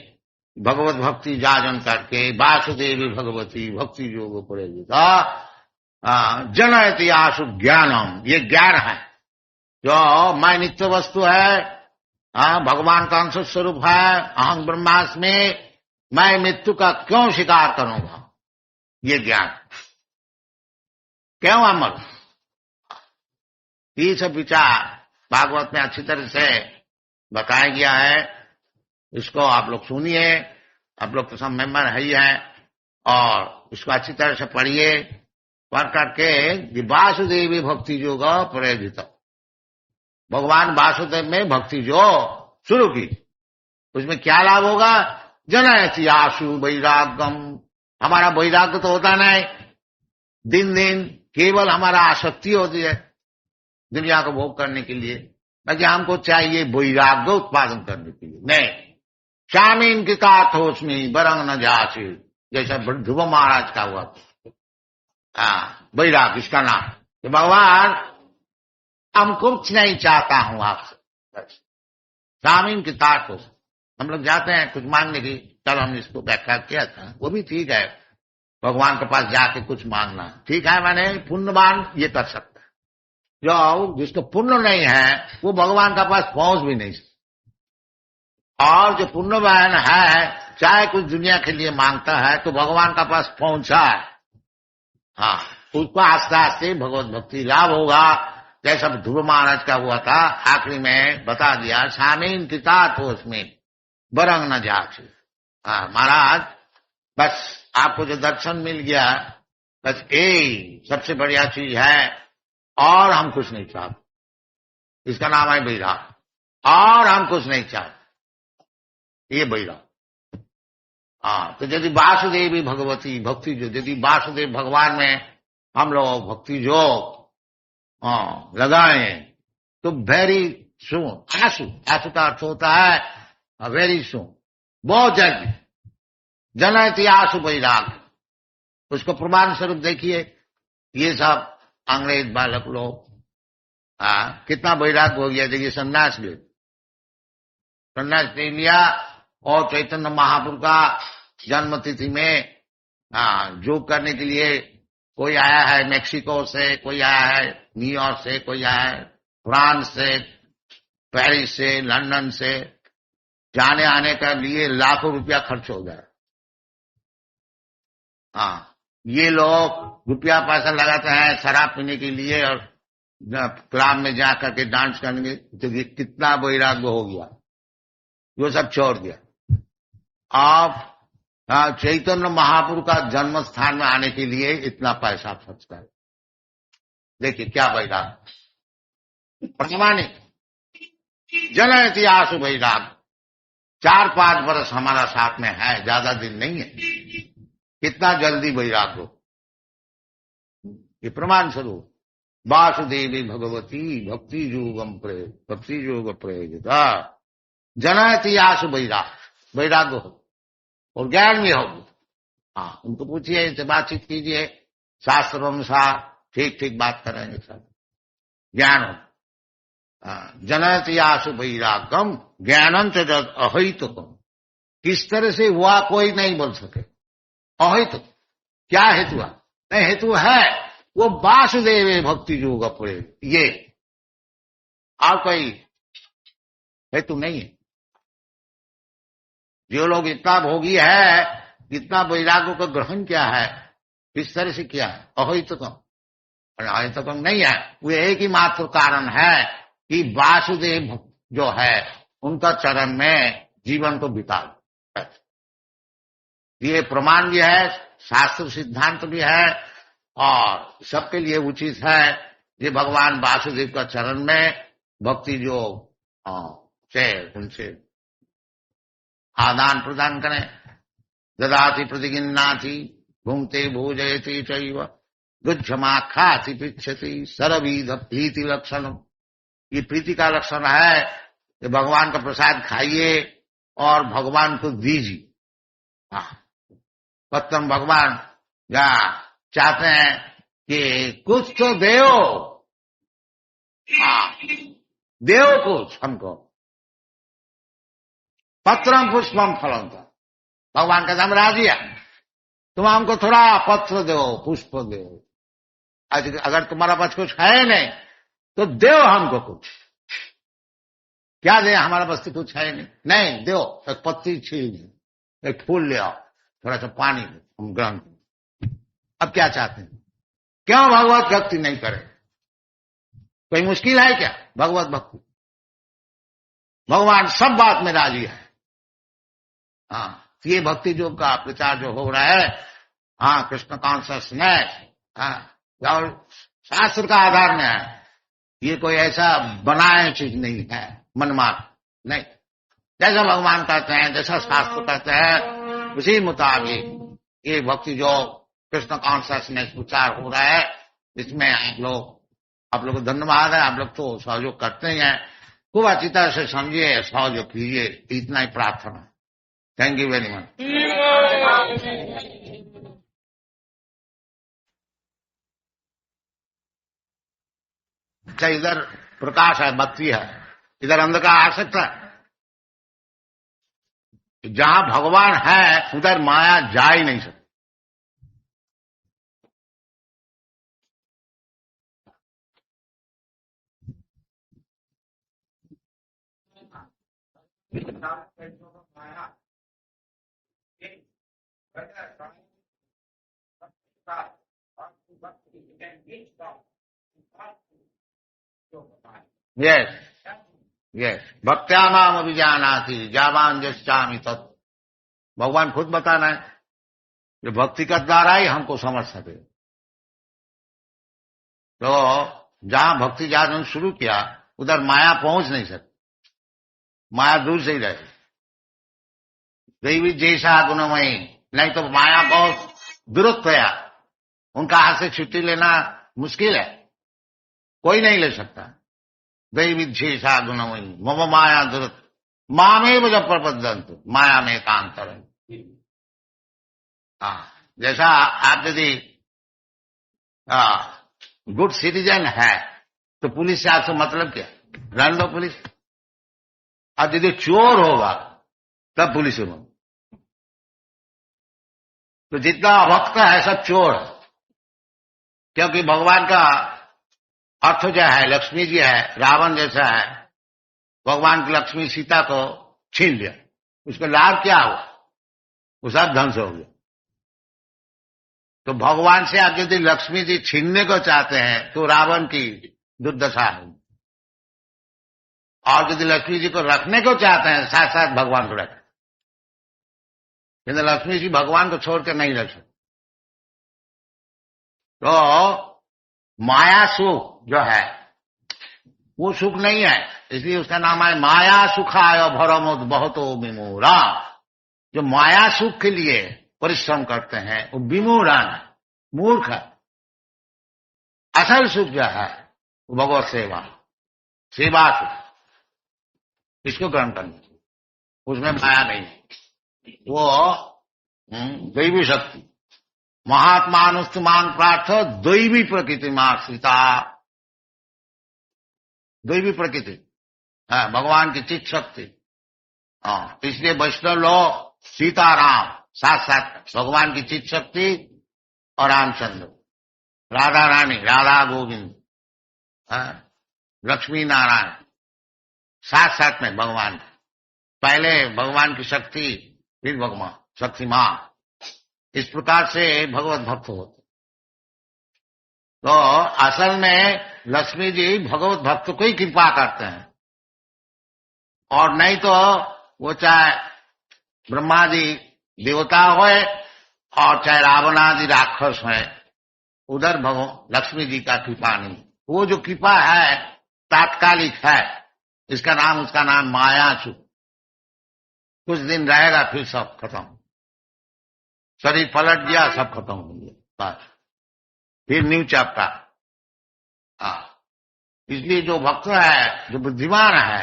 भगवत भक्ति जाजन करके। वासुदेवी भगवती भक्ति योग पड़ेगा। जनयति आशु ज्ञानम, ये ज्ञान है जो मैं नित्य वस्तु है, भगवान का अंश स्वरूप है, अहं ब्रह्मास्मि, मैं मृत्यु का क्यों शिकार करूंगा? ये ज्ञान क्यों अमर? ये सब विचार भागवत में अच्छी तरह से बताया गया है। इसको आप लोग सुनिए, आप लोग तो सब मेंबर है ही है, और इसको अच्छी तरह से पढ़िए। पढ़ करके वासुदेवी भक्ति योग प्रेरित, भगवान वासुदेव में भक्ति जो शुरू की, उसमें क्या लाभ होगा? जनयति आशु वैराग्यम, हमारा वैराग्य तो होता नहीं, दिन दिन केवल हमारा आसक्ति होती है दुनिया को भोग करने के लिए। बाकी हमको चाहिए वैराग्य उत्पादन करने के लिए। नहीं, शामीन की काथोस्मी बरंग न जासी, जैसा ध्रुव महाराज का हुआ। वैराग्य इसका नाम कि भगवान हम कुछ नहीं चाहता हूं आपसे। शामीन की काथोस, हम लोग जाते हैं कुछ मांगने की, कल हमने इसको व्याख्या किया था, वो भी ठीक है, भगवान के पास जाके कुछ मांगना ठीक है। मैंने पुण्यवान ये कर सकता है, जो जिसको पुण्य नहीं है वो भगवान के पास पहुंच भी नहीं सकता। और जो पुण्यवान है, चाहे कुछ दुनिया के लिए मांगता है तो भगवान के पास पहुंचा है, हाँ, उसको आस्ते आस्ते भगवत भक्ति लाभ होगा। जैसा ध्रुव महाराज का हुआ था, आखिरी में बता दिया, शामीन किता तो उसमें बरंग न जाच। महाराज बस आपको जो दर्शन मिल गया, बस यही सबसे बढ़िया चीज है, और हम कुछ नहीं चाहते। इसका नाम है वैराग, और हम कुछ नहीं चाहते, ये वैराग। तो यदि वासुदेवी भगवती भक्ति जो, यदि वासुदेव भगवान में हम लोग भक्ति जो लगाए तो वेरी सुन, आंसू, आंसू का अर्थ होता है वेरी सुन, बहुत जल्दी। जनयति आशु वैराग, उसको प्रमाण स्वरूप देखिए। ये सब अंग्रेज बालक लोग कितना वैराग हो गया। देखिए संन्यास ले, संन्यास ले लिया, और चैतन्य महाप्रभु का जन्म तिथि में योग करने के लिए कोई आया है मेक्सिको से, कोई आया है न्यूयॉर्क से, कोई आया है फ्रांस से, पेरिस से, लंदन से। जाने आने का लिए लाखों रुपया खर्च हो गया। ये लोग रुपया पैसा लगाते हैं शराब पीने के लिए और क्लब में जा करके डांस करने के, तो कितना वैराग्य हो गया, वो सब छोड़ दिया। आप चैतन्य महाप्रभु का जन्म स्थान में आने के लिए इतना पैसा खर्च कर, देखिए क्या वैराग्य, प्रामाणिक। जनयति आशु वैराग्य, 4-5 वर्ष हमारा साथ में है, ज्यादा दिन नहीं है, कितना जल्दी वैराग्य हो। ये प्रमाण स्वरूप वासुदेवी भगवती भक्ति योगम भक्ति योग प्रयोगिता जनयति आशु वैराग्य, वैराग्य हो और ज्ञान भी हो। उनको पूछिए, इनसे बातचीत कीजिए, शास्त्र अनुसार ठीक ठीक बात करेंगे सब, ज्ञान हो। जनयति आशु वैराग्यम ज्ञानंत अहितुकम। किस तरह से हुआ कोई नहीं बोल सके। अहित क्या हेतु है? नहीं, हेतु है वो वासुदेव भक्ति योग पड़े, ये और कोई हेतु नहीं है। जो लोग इतना भोगी है, इतना वैराग्य को ग्रहण किया है, किस तरह से किया है? अहितुकम। अहितुकम नहीं है, वो एक ही मात्र कारण है कि वासुदेव जो है उनका चरण में जीवन को बिता दो। ये प्रमाण भी है, शास्त्र सिद्धांत भी है, और सबके लिए उचित है ये भगवान वासुदेव का चरण में भक्ति जो से उनसे आदान प्रदान करें। ददाति प्रतिगिन्नाति भुंक्ते भोजयति चैव गुच्छमा खाति पृच्छति सर्वविध प्रीति लक्षणम। ये प्रीति का लक्षण है कि भगवान का प्रसाद खाइए और भगवान को दीजिए। पत्तम भगवान या चाहते हैं कि कुछ तो देओ, देओ कुछ हमको। पत्रम पुष्पम फलम। भगवान का नाम राजी है, तुम हमको थोड़ा पत्र दो, पुष्प दो। अगर तुम्हारा पास कुछ है नहीं तो दो हमको कुछ। क्या दे? हमारा पास तो कुछ है नहीं। नहीं दो, एक पत्ती छील दो, एक फूल ले आओ, थोड़ा सा पानी दो, हम ग्रहण करें। अब क्या चाहते हैं? क्यों भगवत भक्ति नहीं करें? कोई मुश्किल है क्या भगवत भक्ति? भगवान सब बात में राजी है। हाँ, ये भक्ति योग का प्रचार जो हो रहा है, हाँ, कृष्ण कॉन्शियसनेस, हाँ, और शास्त्र का आधार में है। ये कोई ऐसा बनाया चीज नहीं है, मनमात्र नहीं। जैसा भगवान कहते हैं, जैसा शास्त्र कहते हैं, उसी मुताबिक ये भक्ति जो कृष्ण कॉन्शियसनेस प्रचार हो रहा है, इसमें आप लोग को धन्यवाद है। आप लोग तो सहयोग करते ही हैं, खूब अच्छी तरह से समझिए, सहयोग कीजिए, इतना ही प्रार्थना। Thank you very much. अच्छा, इधर प्रकाश है, बत्ती है, इधर अंधकार आ सकता है। जहां भगवान है उधर माया जा ही नहीं सकती। यस यस, भक्त्या माम अभिजानाति जावान जश्चामि तत्। भगवान खुद बताना है कि भक्ति का द्वारा ही हमको समझ सके। तो जहां भक्ति जागरण शुरू किया उधर माया पहुंच नहीं सकती, माया दूर से ही रहेगी। दैवी जैसा गुणमयी, नहीं तो माया बहुत दुरुस्त है, उनका हाथ से छुट्टी लेना मुश्किल है, कोई नहीं ले सकता। दैवी जैसा गुणमयी मम माया दुरुस्त मामेव जब प्रपद्यन्ते माया में कांतर। जैसा आप यदि गुड सिटीजन है तो पुलिस से आपसे मतलब क्या? रन दो पुलिस। अब यदि चोर होगा तब पुलिस होगा। तो जितना भक्त है सब चोर है, क्योंकि भगवान का अर्थ जो है लक्ष्मी जी है, रावण जैसा है। भगवान की लक्ष्मी सीता को छीन लिया, उसका लाभ क्या हुआ? वो सब ध्वंस हो गया। तो भगवान से आप यदि लक्ष्मी जी छीनने को चाहते हैं तो रावण की दुर्दशा है, और यदि लक्ष्मी जी को रखने को चाहते हैं साथ साथ भगवान को रखें। किंतु लक्ष्मी जी भगवान को छोड़कर नहीं रख सकते। तो माया सुख जो है वो सुख नहीं है, इसलिए उसका नाम है माया सुखाय भरमोद बहुतो विमूढ़ा। जो माया सुख के लिए परिश्रम करते हैं वो विमूढ़ान है, मूर्ख है। असल सुख जो है वो भगवत सेवा, सेवा सुख, इसको ग्रहण करना चाहिए। उसमें माया नहीं है, वो दैवी शक्ति। महात्मानुस्तुमान प्रार्थ दैवी प्रकृति माश्रिता। दैवी प्रकृति, भगवान की चित्त शक्ति। इसलिए वैष्णव लोग सीताराम साथ साथ भगवान की चित्त शक्ति और रामचंद्र, राधा रानी, राधा गोविंद, लक्ष्मी नारायण साथ साथ में भगवान। पहले भगवान की शक्ति, फिर भगवान शक्ति मां। इस प्रकार से भगवत भक्त होते। तो असल में लक्ष्मी जी भगवत भक्त को ही कृपा करते हैं, और नहीं तो वो चाहे ब्रह्मादि देवता होए और चाहे रावणादि राक्षस है, उधर भगवान लक्ष्मी जी का कृपा नहीं। वो जो कृपा है तात्कालिक है, उसका नाम मायाचू। कुछ दिन रहेगा फिर सब खत्म, शरीर पलट गया, सब खत्म हो गया, बस फिर न्यू चैप्टर। इसलिए जो भक्त है, जो बुद्धिमान है,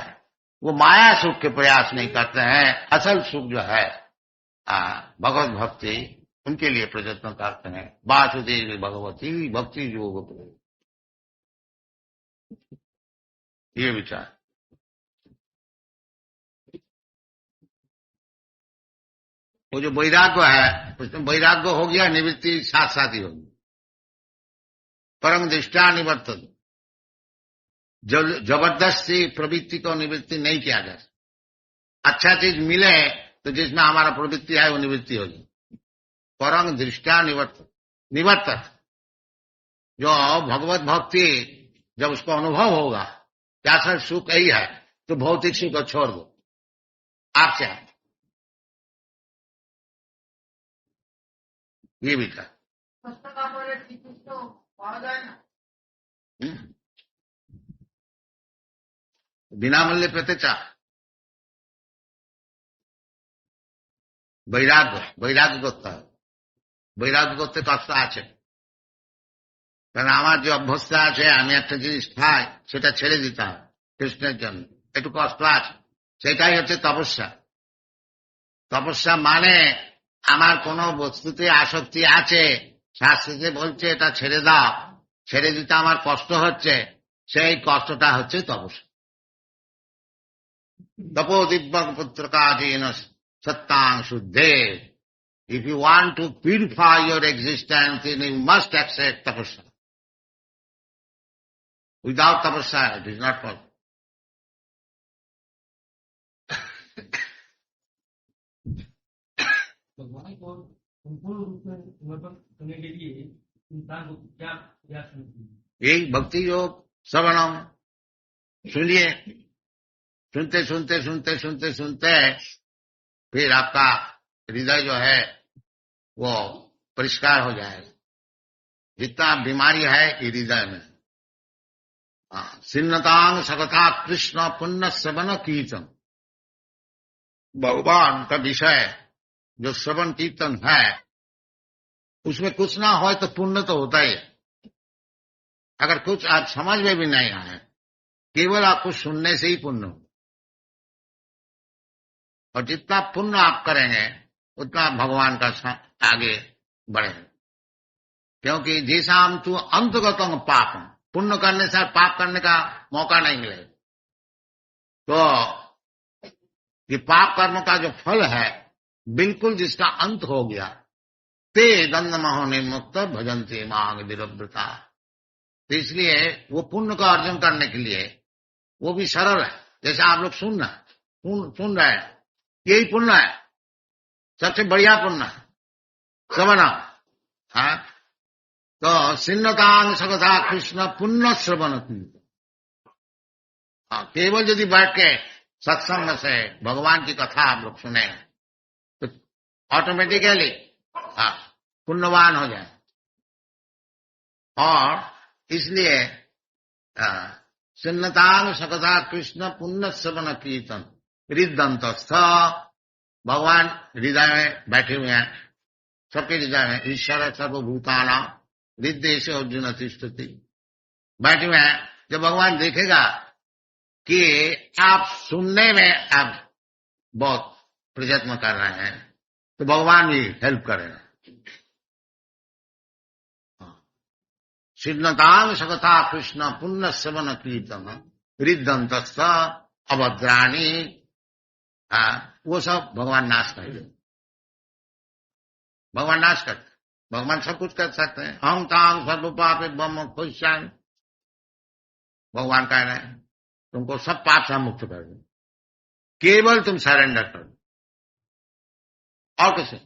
वो माया सुख के प्रयास नहीं करते हैं। असल सुख जो है भगवत भक्ति, उनके लिए प्रयत्न करते हैं। वासुदेव भगवती भक्ति योग, ये विचार। वो जो वैराग्य है, उसमें वैराग्य हो गया, निवृत्ति साथ साथ ही होगी। परम दृष्टा निवर्तन, जबरदस्ती प्रवृत्ति को निवृत्ति नहीं किया जा सकता। अच्छा चीज मिले तो जिसमें हमारा प्रवृत्ति है वो निवृत्ति होगी। परम दृष्टा निवर्तक, जो भगवत भक्ति जब उसको अनुभव होगा क्या सर सुख यही है, तो भौतिक सुख को छोड़ दो आपसे। ये भी था। বিনামূল্যে পেতে চা। বৈরাগ্য করতে হবে। বৈরাগ্য করতে কষ্ট আছে, কারণ আমার যে অভ্যস্ত আছে, আমি একটা জিনিস খাই, সেটা ছেড়ে দিতে হবে কৃষ্ণের জন্য, একটু কষ্ট আছে। সেটাই হচ্ছে তপস্যা। তপস্যা মানে আমার কোনো বস্তুতে আসক্তি আছে, শাস্ত্রে বলছে এটা ছেড়ে দাও, ছেড়ে দিতে আমার কষ্ট হচ্ছে, সেই কষ্টটা হচ্ছে তপস্যা। तपो दिव्य पुत्र का gene सत्तांग शुद्धे। If you want to purify your existence, then you must accept tapasya. Without tapasya, it is not possible. भगवान को संपूर्ण रूप से समर्पण करने के लिए इंसान को क्या प्रयास करना चाहिए? यही भक्ति योग श्रवणम। सुनिए, सुनते सुनते सुनते सुनते सुनते फिर आपका हृदय जो है वो परिष्कार हो जाएगा। जितना बीमारी है ये हृदय में। सिन्नतांग सकथा कृष्ण पुण्य श्रवण कीर्तन, भगवान का विषय जो श्रवण कीर्तन है, उसमें कुछ ना हो तो पुण्य तो होता ही है। अगर कुछ आप समझ में भी नहीं आए, केवल आपको सुनने से ही पुण्य हो। और जितना पुण्य आप करेंगे उतना भगवान का आगे बढ़ेगा। क्योंकि जिसाम तू अंतगतम पापम, पुण्य करने से पाप करने का मौका नहीं मिलेगा। तो ये पाप कर्म का जो फल है, बिल्कुल जिसका अंत हो गया, ते दंड महो निर्मुक्त भजंती मांग विरब्रता। तो इसलिए वो पुण्य का अर्जन करने के लिए वो भी सरल है। जैसे आप लोग सुन रहे हैं, यही पुण्य है, सबसे बढ़िया पुण्य है श्रवण। तो सिन्नतांग सकथा कृष्ण पुण्य श्रवण। केवल यदि बैठ के सत्संग से भगवान की कथा आप लोग सुने तो ऑटोमेटिकली पुण्यवान हो जाए। और इसलिए सिन्नतांग सकथा कृष्ण पुण्य श्रवण कीर्तन हृदयंतस्थ, भगवान हृदय में बैठे हुए हैं, सबके हृदय में। ईश्वर सर्वभूताना हृदय से अर्जुन तिष्ठति, बैठे हुए हैं। जब भगवान देखेगा कि आप सुनने में आप बहुत प्रयत्न कर रहे हैं, तो भगवान भी हेल्प करेगा। सिद्धतांग सकथा कृष्ण पुण्य श्रवण कीर्तन रिद्धंतस्थ अभद्राणी, वो सब भगवान नाश कर देते। भगवान नाश करते, भगवान सब कुछ कर सकते हैं। हम तांग सर्व पाप ब्रह्म खुशान, भगवान कह रहे हैं तुमको सब पाप से मुक्त कर दो, केवल तुम सरेंडर कर दो। और कैसे?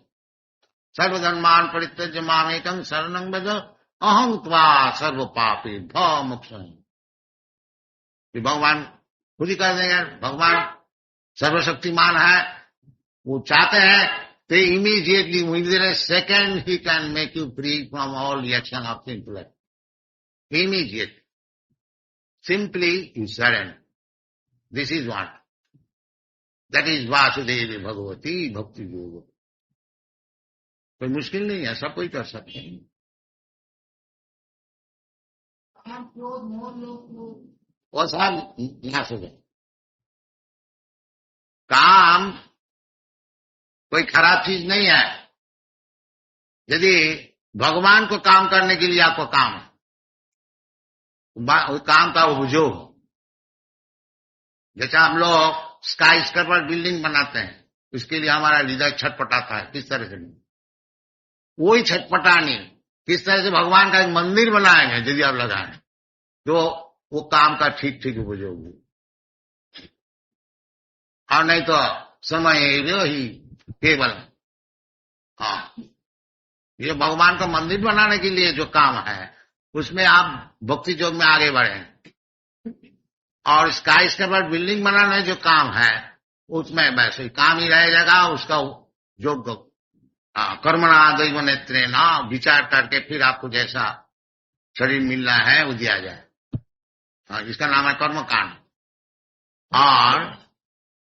सर्वधर्मान परित्यज्य मामेकं शरणं व्रज अहं त्वा सर्व पापी भ मोक्षं। भगवान खुद ही कर देंगे। भगवान सर्वशक्तिमान है, वो चाहते हैं तो immediately within a second he can make you free from all reaction of intellect. Immediate, simply you surrender. This is what, that is Vasudev Bhagwati भक्ति योग। कोई मुश्किल नहीं है, सब कोई कर सकते हैं। वो सब नाश हो गए। काम कोई खराब चीज नहीं है। यदि भगवान को काम करने के लिए आपको काम है, काम का उपयोग, जैसे हम लोग स्काई स्क्रैपर बिल्डिंग बनाते हैं, इसके लिए हमारा हृदय छटपटाता है, किस तरह से? वही छटपटानी किस तरह से भगवान का एक मंदिर बनाएंगे यदि आप लगाएं तो वो काम का ठीक ठीक उपयोग, और नहीं तो समय ही केवल। हाँ, ये भगवान का मंदिर बनाने के लिए जो काम है उसमें आप भक्ति योग में आगे बढ़े, और स्काई स्क्रैपर बिल्डिंग बनाने जो काम है उसमें वैसे ही काम ही रह जाएगा। उसका योग कर्मणा दैव नेत्रे ना विचार करके फिर आपको जैसा शरीर मिलना है वो दिया जाए। इसका नाम है कर्मकांड। और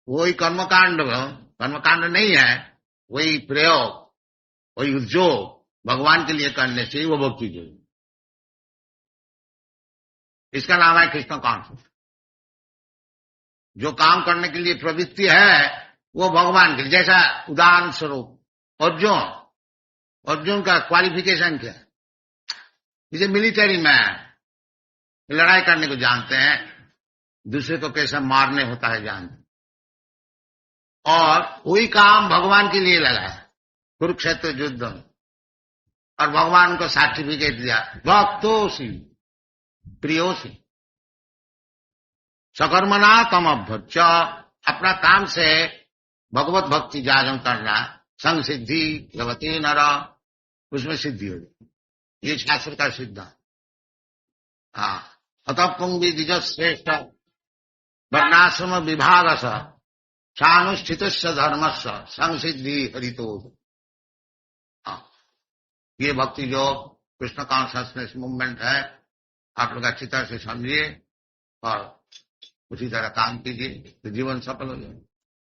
वही कर्मकांड नहीं है, वही प्रयोग, वही उद्योग भगवान के लिए करने से वो भक्ति योग। इसका नाम है कृष्ण कांड। जो काम करने के लिए प्रवृत्ति है वो भगवान के, जैसा उदाहरण स्वरूप अर्जुन का क्वालिफिकेशन क्या है? जैसे मिलिट्री में लड़ाई करने को जानते हैं, दूसरे को कैसे मारने होता है जानते, और वही काम भगवान के लिए लगा है कुरुक्षेत्र युद्ध में, और भगवान को सर्टिफिकेट दिया भक्तोसी प्रियोसी सकर्मणा तम अभ्यर्च। अपना काम से भगवत भक्ति जागरण करना, संग सिद्धि भगवती नर, उसमें सिद्धि हो गई। ये शास्त्र का सिद्धांत। हाँ, अतः पुंगी द्विज श्रेष्ठ वर्णाश्रम विभाग सानुष्ठित धर्मस्व संग सिद्धि हरितो। ये भक्ति जो कृष्ण कॉन्शसनेस मूवमेंट है, आप लोग अच्छी तरह से समझिए और उसी तरह काम कीजिए तो जीवन सफल हो जाए।